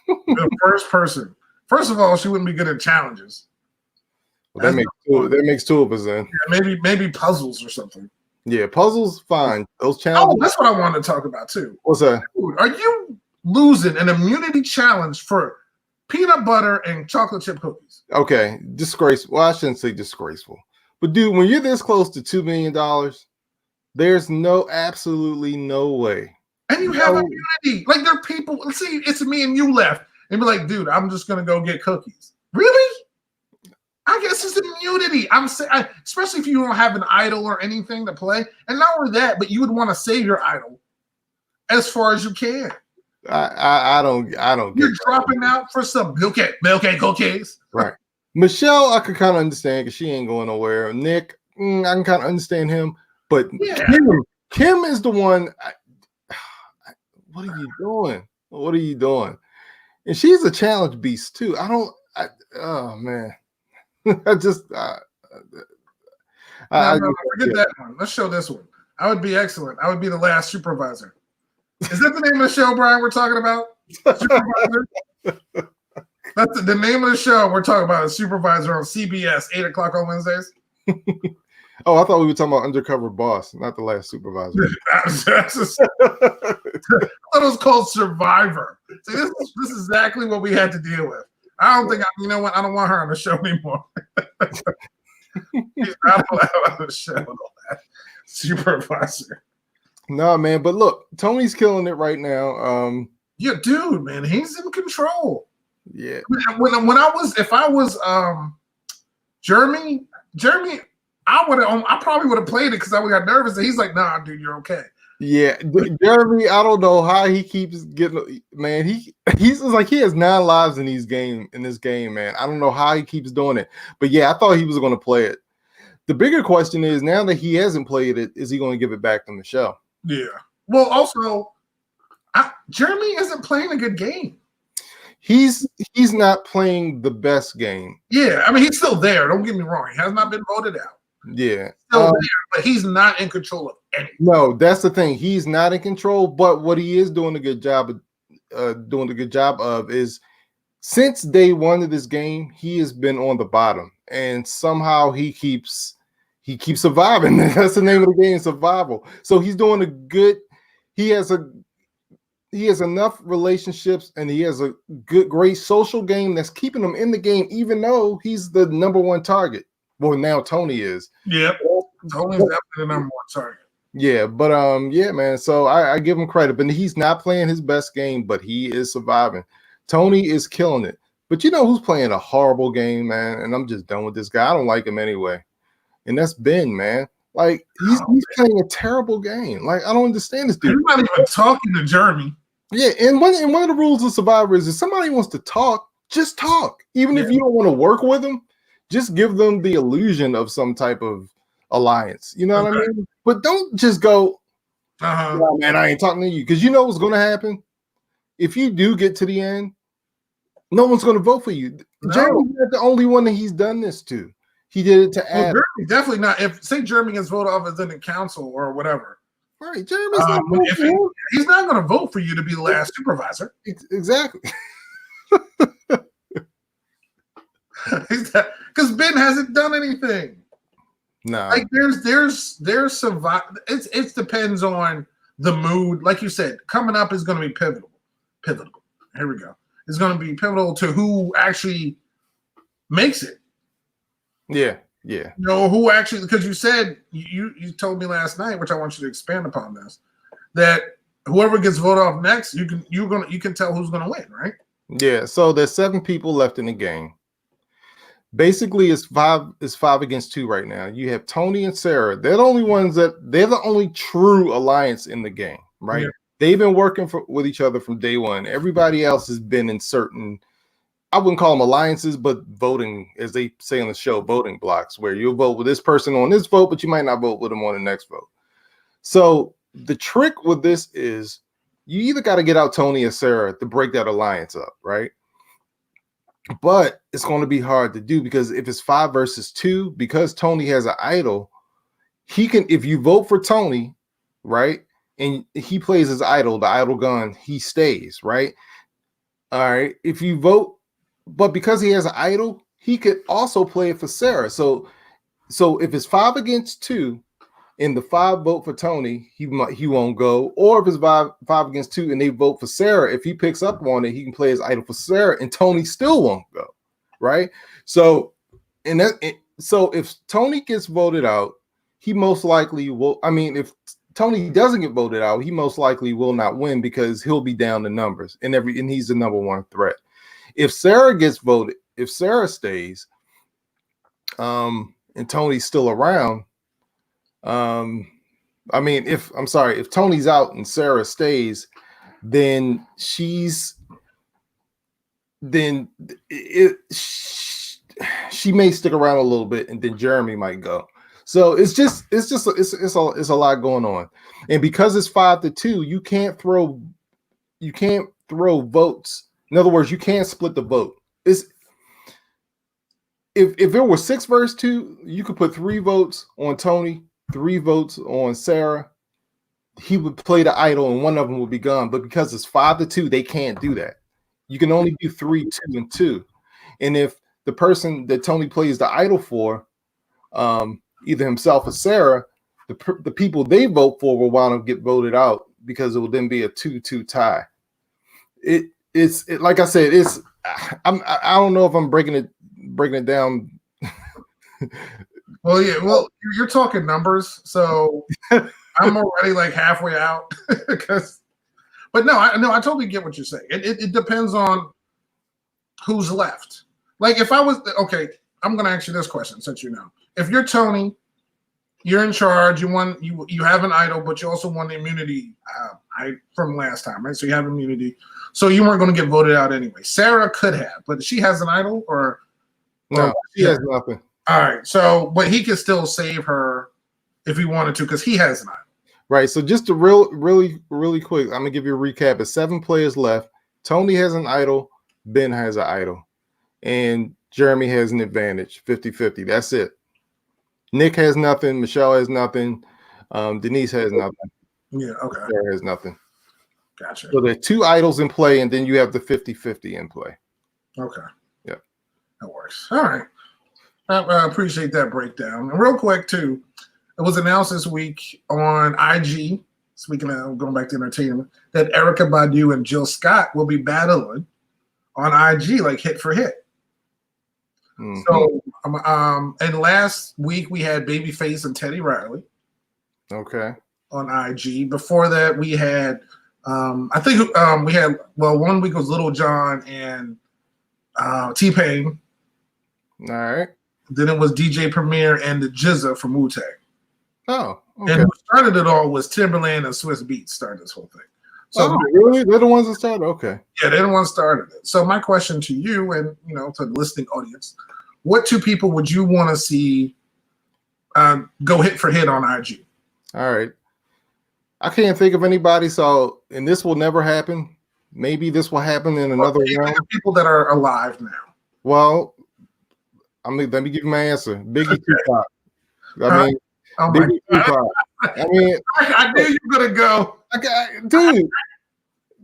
The first person. First of all, she wouldn't be good at challenges. Well, that makes two of us then. Yeah, maybe puzzles or something. Yeah, puzzles, fine. Those challenges. Oh, that's what I wanted to talk about too. What's that? Dude, are you losing an immunity challenge for peanut butter and chocolate chip cookies? Okay, disgraceful. Well, I shouldn't say disgraceful. But dude, when you're this close to $2 million, there's absolutely no way. And you have immunity. Like there are people, let's see, it's me and you left. And be like, dude, I'm just gonna go get cookies. Really? I guess it's immunity. I'm saying, especially if you don't have an idol or anything to play. And not only that, but you would want to save your idol as far as you can. I don't You're dropping out for some milk cookies. Right. Michelle, I could kind of understand because she ain't going nowhere. Nick, I can kind of understand him. But yeah. Kim is the one. What are you doing? What are you doing? And she's a challenge beast too. Oh man. I just forget that one. Let's show this one. I would be excellent. I would be the last supervisor. Is that the name of the show, Brian, we're talking about? Supervisor? That's the name of the show. We're talking about a supervisor on CBS, 8 o'clock on Wednesdays. Oh, I thought we were talking about Undercover Boss, not The Last Supervisor. I thought it was called Survivor. See, this is exactly what we had to deal with. I don't think, you know what? I don't want her on the show anymore. She's not allowed on the show. Supervisor. No, man, but look, Tony's killing it right now. Yeah, dude, man, he's in control. Yeah. If I was Jeremy, I probably would have played it because I would have got nervous. And he's like, nah, dude, you're okay. Yeah, Jeremy, I don't know how he keeps getting, man. He's like he has 9 lives in this game, man. I don't know how he keeps doing it, but yeah, I thought he was going to play it. The bigger question is now that he hasn't played it, is he going to give it back to Michelle? Yeah. Well, also, Jeremy isn't playing a good game. He's not playing the best game. Yeah, I mean he's still there. Don't get me wrong. He has not been voted out. Yeah, still there, but he's not in control of anything. No, that's the thing. He's not in control. But what he is doing a good job of, is since day one of this game, he has been on the bottom, and somehow he keeps surviving. That's the name of the game, survival. So he's doing a good. He has enough relationships, and he has a great social game that's keeping him in the game, even though he's the number one target. Well, now Tony is. Yep. Tony's definitely the number one target. Yeah, but yeah, man. So I give him credit, but he's not playing his best game, but he is surviving. Tony is killing it. But you know who's playing a horrible game, man? And I'm just done with this guy. I don't like him anyway. And that's Ben, man. Like he's playing a terrible game. Like I don't understand this dude. You're not even talking to Jeremy. Yeah, and one of the rules of Survivor is if somebody wants to talk, just talk. Even if you don't want to work with them, just give them the illusion of some type of alliance. You know what I mean? But don't just go, oh, man, I ain't talking to you. Because you know what's going to happen? If you do get to the end, no one's going to vote for you. No. Jeremy's not the only one that he's done this to. He did it to Adam. Jeremy, definitely not. If say Jeremy gets voted off as in the council or whatever. Right, Jeremy's not he's not going to vote for you to be the last supervisor. Exactly. Because Ben hasn't done anything. No, like there's survive. It depends on the mood. Like you said, coming up is going to be pivotal. Here we go. It's going to be pivotal to who actually makes it. Yeah. You know who actually, because you said you told me last night, which I want you to expand upon this, that whoever gets voted off next, you can tell who's going to win, right? Yeah. So there's 7 people left in the game. Basically, it's 5 against 2 right now. You have Tony and Sarah. They're the only true alliance in the game, right? Yeah. They've been working with each other from day one. Everybody else has been in certain, I wouldn't call them alliances, but voting, as they say on the show, voting blocks, where you'll vote with this person on this vote, but you might not vote with them on the next vote. So the trick with this is you either got to get out Tony or Sarah to break that alliance up, right? But it's going to be hard to do because if it's 5 versus 2, because Tony has an idol, he can, if you vote for Tony, right, and he plays his idol, the idol gun, he stays, right? All right. If you vote, but because he has an idol, he could also play it for Sarah. So if it's 5 against 2 and the 5 vote for Tony, he won't go. Or if it's 5 against 2 and they vote for Sarah, if he picks up on it, he can play his idol for Sarah and Tony still won't go, right? So if Tony gets voted out, he most likely will. I mean, if Tony doesn't get voted out, he most likely will not win because he'll be down the numbers and he's the number one threat. If Sarah gets voted, if Sarah stays, and Tony's still around, if Tony's out and Sarah stays, then she may stick around a little bit, and then Jeremy might go. So it's a lot going on, and because it's 5-2, you can't throw votes. In other words, you can't split the vote. If it were 6 versus 2, you could put 3 votes on Tony, 3 votes on Sarah. He would play the idol, and one of them would be gone. But because it's 5-2, they can't do that. You can only do 3, 2, and 2. And if the person that Tony plays the idol for, either himself or Sarah, the people they vote for will want to get voted out because it will then be a 2-2 tie. It's like I said, I don't know if I'm breaking it down. Well, yeah, well, you're talking numbers, so I'm already like halfway out but no, I totally get what you're saying. It depends on who's left. Like if I was okay, I'm gonna ask you this question since you know. If you're Tony, you're in charge, you have an idol, but you also won the immunity from last time, right? So you have immunity. So you weren't gonna get voted out anyway. Sarah could have, but she has an idol or no, she has nothing. All right, so but he could still save her if he wanted to because he has an idol. Right. So just to really quick, I'm gonna give you a recap. It's 7 players left. Tony has an idol, Ben has an idol, and Jeremy has an advantage, 50-50. That's it. Nick has nothing, Michelle has nothing, Denise has nothing. Yeah, okay. Sarah has nothing. Gotcha. So there are 2 idols in play, and then you have the 50-50 in play. Okay. Yeah. That works. All right. I appreciate that breakdown. And real quick, too, it was announced this week on IG, speaking of going back to entertainment, that Erykah Badu and Jill Scott will be battling on IG, like hit for hit. Mm-hmm. So, and last week we had Babyface and Teddy Riley. Okay. On IG. Before that, we had, I think we had, well, one week was Little John and T-Pain. All right. Then it was DJ Premier and the Jizza from Wu-Tang. Oh, okay. And who started it all was Timberland and Swiss Beats started this whole thing. So really? They're the ones that started? Okay. Yeah, they're the ones that started it. So my question to you and, to the listening audience, what 2 people would you want to see go hit for hit on IG? All right. I can't think of anybody. So, and this will never happen. Maybe this will happen in another round. People that are alive now. Well, let me give you my answer. Biggie Tupac. Biggie Tupac. I knew you were gonna go. Dude,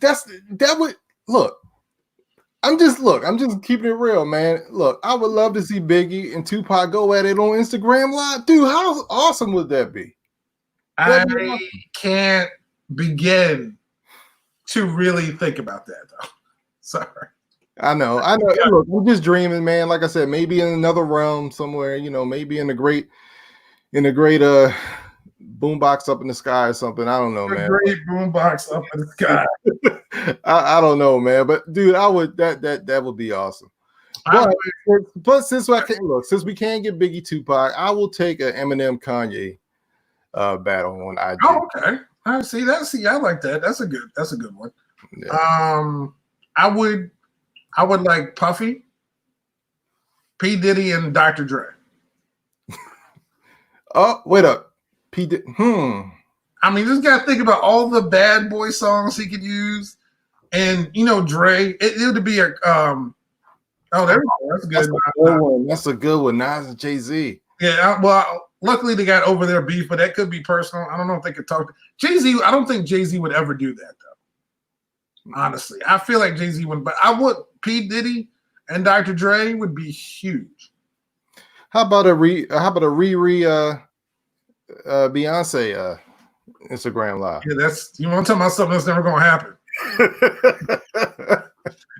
that would look. I'm just keeping it real, man. Look, I would love to see Biggie and Tupac go at it on Instagram Live. Dude, how awesome would that be? I can't begin to really think about that, though. Sorry. I know. Look, we're just dreaming, man. Like I said, maybe in another realm somewhere, maybe in a great boombox up in the sky or something. I don't know, man. Great boombox up in the sky. I don't know, man. But dude, I would that would be awesome. But since we can't get Biggie Tupac, I will take an Eminem Kanye battle on IG. Oh, okay. I see that. I like that. That's a good one. Yeah. I would like Puffy, P. Diddy, and Dr. Dre. Oh, wait up. Just gotta think about all the bad boy songs he could use. And Dre, it would be a there we go. That's good. That's a good one. Nas and Jay-Z. Yeah, well, luckily they got over their beef, but that could be personal. I don't know if they could talk. Jay-Z, I don't think Jay-Z would ever do that, though. Honestly. I feel like Jay-Z wouldn't, but I would. P. Diddy and Dr. Dre would be huge. How about a Beyonce Instagram Live? Yeah, you want to talk about something that's never gonna happen.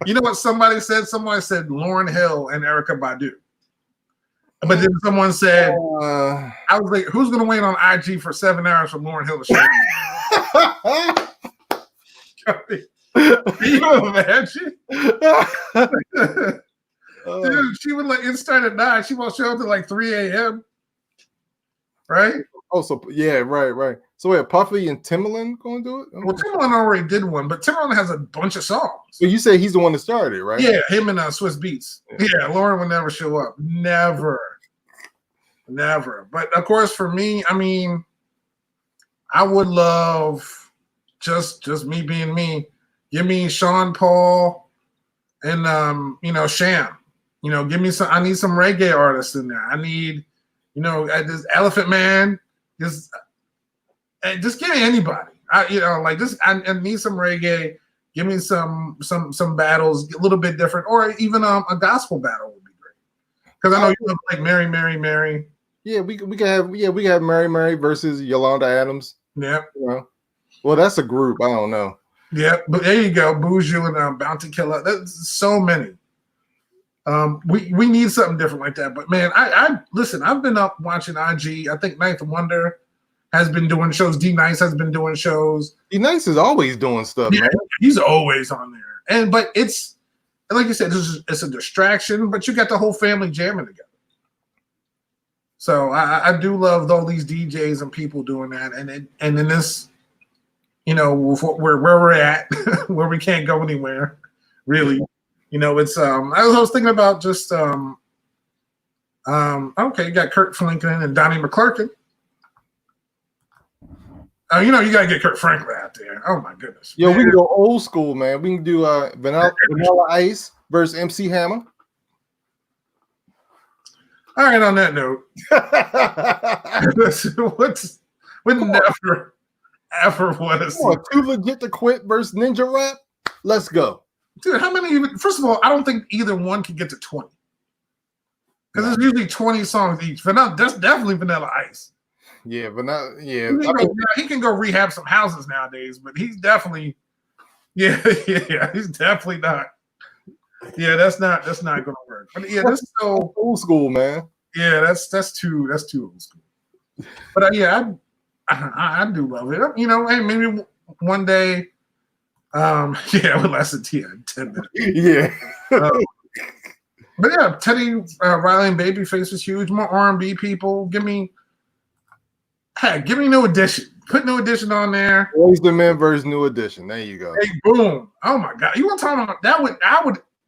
You know what somebody said? Somebody said Lauryn Hill and Erykah Badu. But then someone said, I was like, who's going to wait on IG for 7 hours for Lauryn Hill to show? Can you imagine? Dude, she would it started at 9. She won't show up till 3 a.m. Right? Oh, so yeah, right. So wait, Puffy and Timbaland going to do it? Well, Timbaland already did one, but Timbaland has a bunch of songs. So you say he's the one that started, right? Yeah, him and Swiss Beats. Yeah, Lauren would never show up. Never. But of course, for me, I would love just me being me. Give me Sean Paul and Sham. Give me some. I need some reggae artists in there. I need, this Elephant Man. Just give me anybody. I need some reggae. Give me some battles, a little bit different, or even a gospel battle would be great. Because I know you love like Mary, Mary, Mary. Yeah, we can have Mary Mary versus Yolanda Adams. Yeah. You know? Well, that's a group. I don't know. Yeah, but there you go. Buju and Bounty Killer. That's so many. We need something different like that. But man, I listen, I've been up watching IG. I think Ninth Wonder has been doing shows. D Nice has been doing shows. D Nice is always doing stuff, man. He's always on there. But it's like you said, it's a distraction, but you got the whole family jamming together. So I do love all these DJs and people doing that. And in this, where we're at, where we can't go anywhere, really. It's I was thinking about just okay, you got Kurt Franklin and Donnie McClurkin. You gotta get Kurt Franklin out there. Oh my goodness. Yo, we can go old school, man. We can do Vanilla Ice versus MC Hammer. All right, on that note, we never ever want to see Too Legit to Quit versus Ninja Rap. Let's go. Dude, how many? First of all, I don't think either one can get to 20 because there's usually 20 songs each. Vanilla, that's definitely Vanilla Ice. Yeah, Vanilla. Yeah, he can go rehab some houses nowadays, but he's definitely, he's definitely not. Yeah, that's not going to work. But yeah, this is so old school, man. Yeah, that's too old school. But I do love it. Hey, maybe one day. With less than 10 minutes. Yeah. But yeah, Teddy Riley and Babyface is huge. More R&B people. Give me New Edition. Put New Edition on there. Boyz II Men versus New Edition. There you go. Hey, boom. Oh my God. You want to talk about that?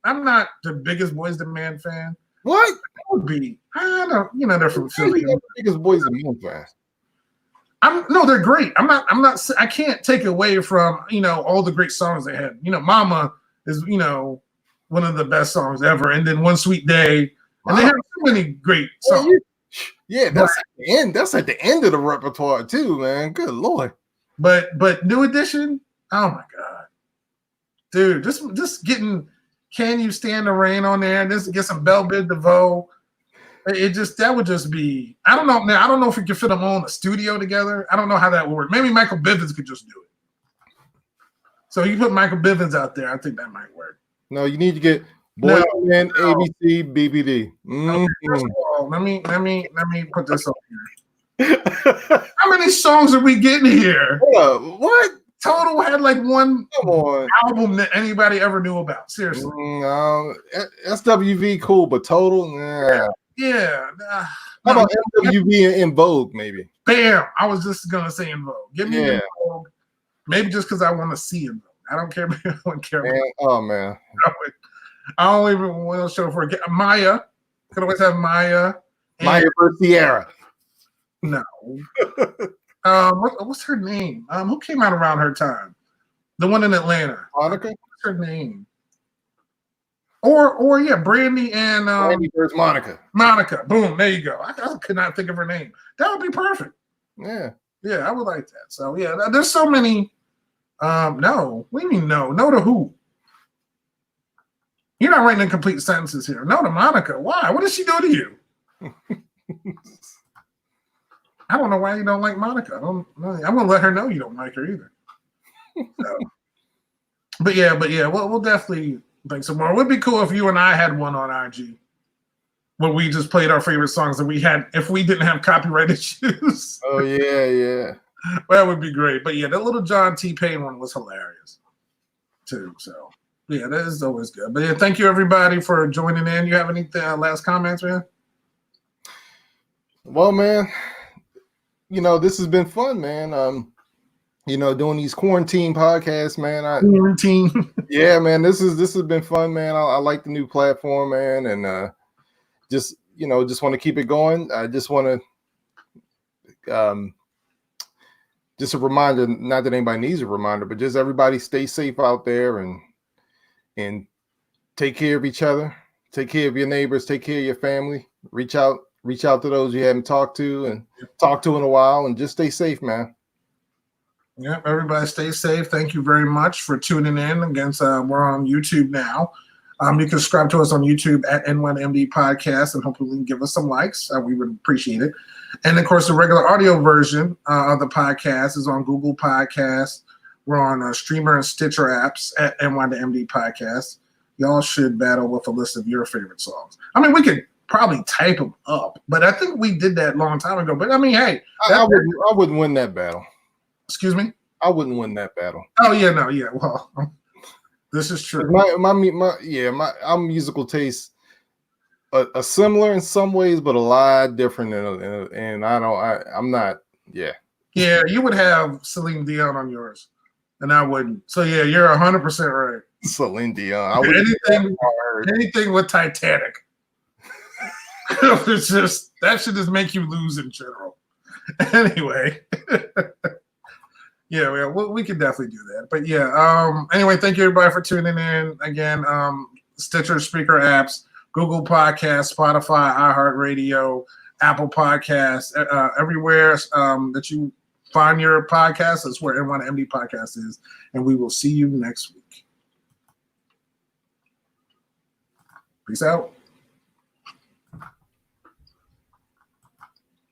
I'm not the biggest Boyz II Men fan. What? That would be. I don't. They're from Philly. The biggest Boyz II Men fan. No, they're great. I'm not. I can't take away from all the great songs they had. Mama is one of the best songs ever, and then One Sweet Day, and they have so many great songs. Yeah, that's at the end. That's at the end of the repertoire too, man. Good Lord. But New Edition, oh my God, dude, just getting Can You Stand the Rain on there, and just get some Belle Biv DeVoe. That would just be. I don't know. Now I don't know if we could fit them all in the studio together. I don't know how that would work. Maybe Michael Bivins could just do it. So you put Michael Bivins out there. I think that might work. No, you need to get Boyz II Men, ABC, BBD. Okay, first of all, let me put this on here. How many songs are we getting here? What? Total had like one Come on. album that anybody ever knew about. Seriously. No, SWV cool, but Total, nah. Yeah. How about MWV in Vogue, maybe? Bam! I was just gonna say in Vogue. Give me in Vogue. Maybe just because I want to see in Vogue. I don't care. I don't care. Man, oh man. I don't even want to show for Maya. Could always have Maya. Maya versus Sierra. No. What's her name? Who came out around her time? The one in Atlanta. Monica. What's her name? Or Brandy and Brandy versus Monica. Monica. Boom. There you go. I could not think of her name. That would be perfect. Yeah. Yeah, I would like that. So yeah, there's so many. No. What do you mean no? No to who? You're not writing incomplete sentences here. No to Monica. Why? What did she do to you? I don't know why you don't like Monica. I'm gonna let her know you don't like her either. So, but yeah, we'll definitely think some more. It would be cool if you and I had one on IG where we just played our favorite songs that we had if we didn't have copyright issues. Oh yeah. That would be great. But yeah, that little John T-Pain one was hilarious too. So yeah, that is always good. But yeah, thank you everybody for joining in. You have any last comments, man? Well, man, this has been fun, man. Doing these quarantine podcasts, man. Quarantine. Yeah, man. This has been fun, man. I like the new platform, man, and just want to keep it going. I just want to just a reminder, not that anybody needs a reminder, but just everybody stay safe out there and take care of each other, take care of your neighbors, take care of your family. Reach out to those you haven't talked to and talked to in a while, and just stay safe, man. Yeah, everybody stay safe. Thank you very much for tuning in. We're on YouTube now. You can subscribe to us on YouTube at N1MD Podcast, and hopefully give us some likes. We would appreciate it. And of course, the regular audio version of the podcast is on Google Podcasts. We're on Streamer and Stitcher apps at N1MD Podcast. Y'all should battle with a list of your favorite songs. I mean, we could probably type them up, but I think we did that a long time ago. But I mean, hey, I wouldn't win that battle. Excuse me? I wouldn't win that battle. Oh yeah, no, yeah. Well, this is true. My musical taste are similar in some ways, but a lot different. And I'm not. Yeah. Yeah, you would have Celine Dion on yours, and I wouldn't. So yeah, you're 100% right. Celine Dion. I would anything with Titanic. It's just that should just make you lose in general. Anyway. Yeah, we could definitely do that. But yeah, anyway, thank you everybody for tuning in. Again, Stitcher, Speaker apps, Google Podcasts, Spotify, iHeartRadio, Apple Podcasts, everywhere that you find your podcast. That's where N1MD Podcast is. And we will see you next week. Peace out.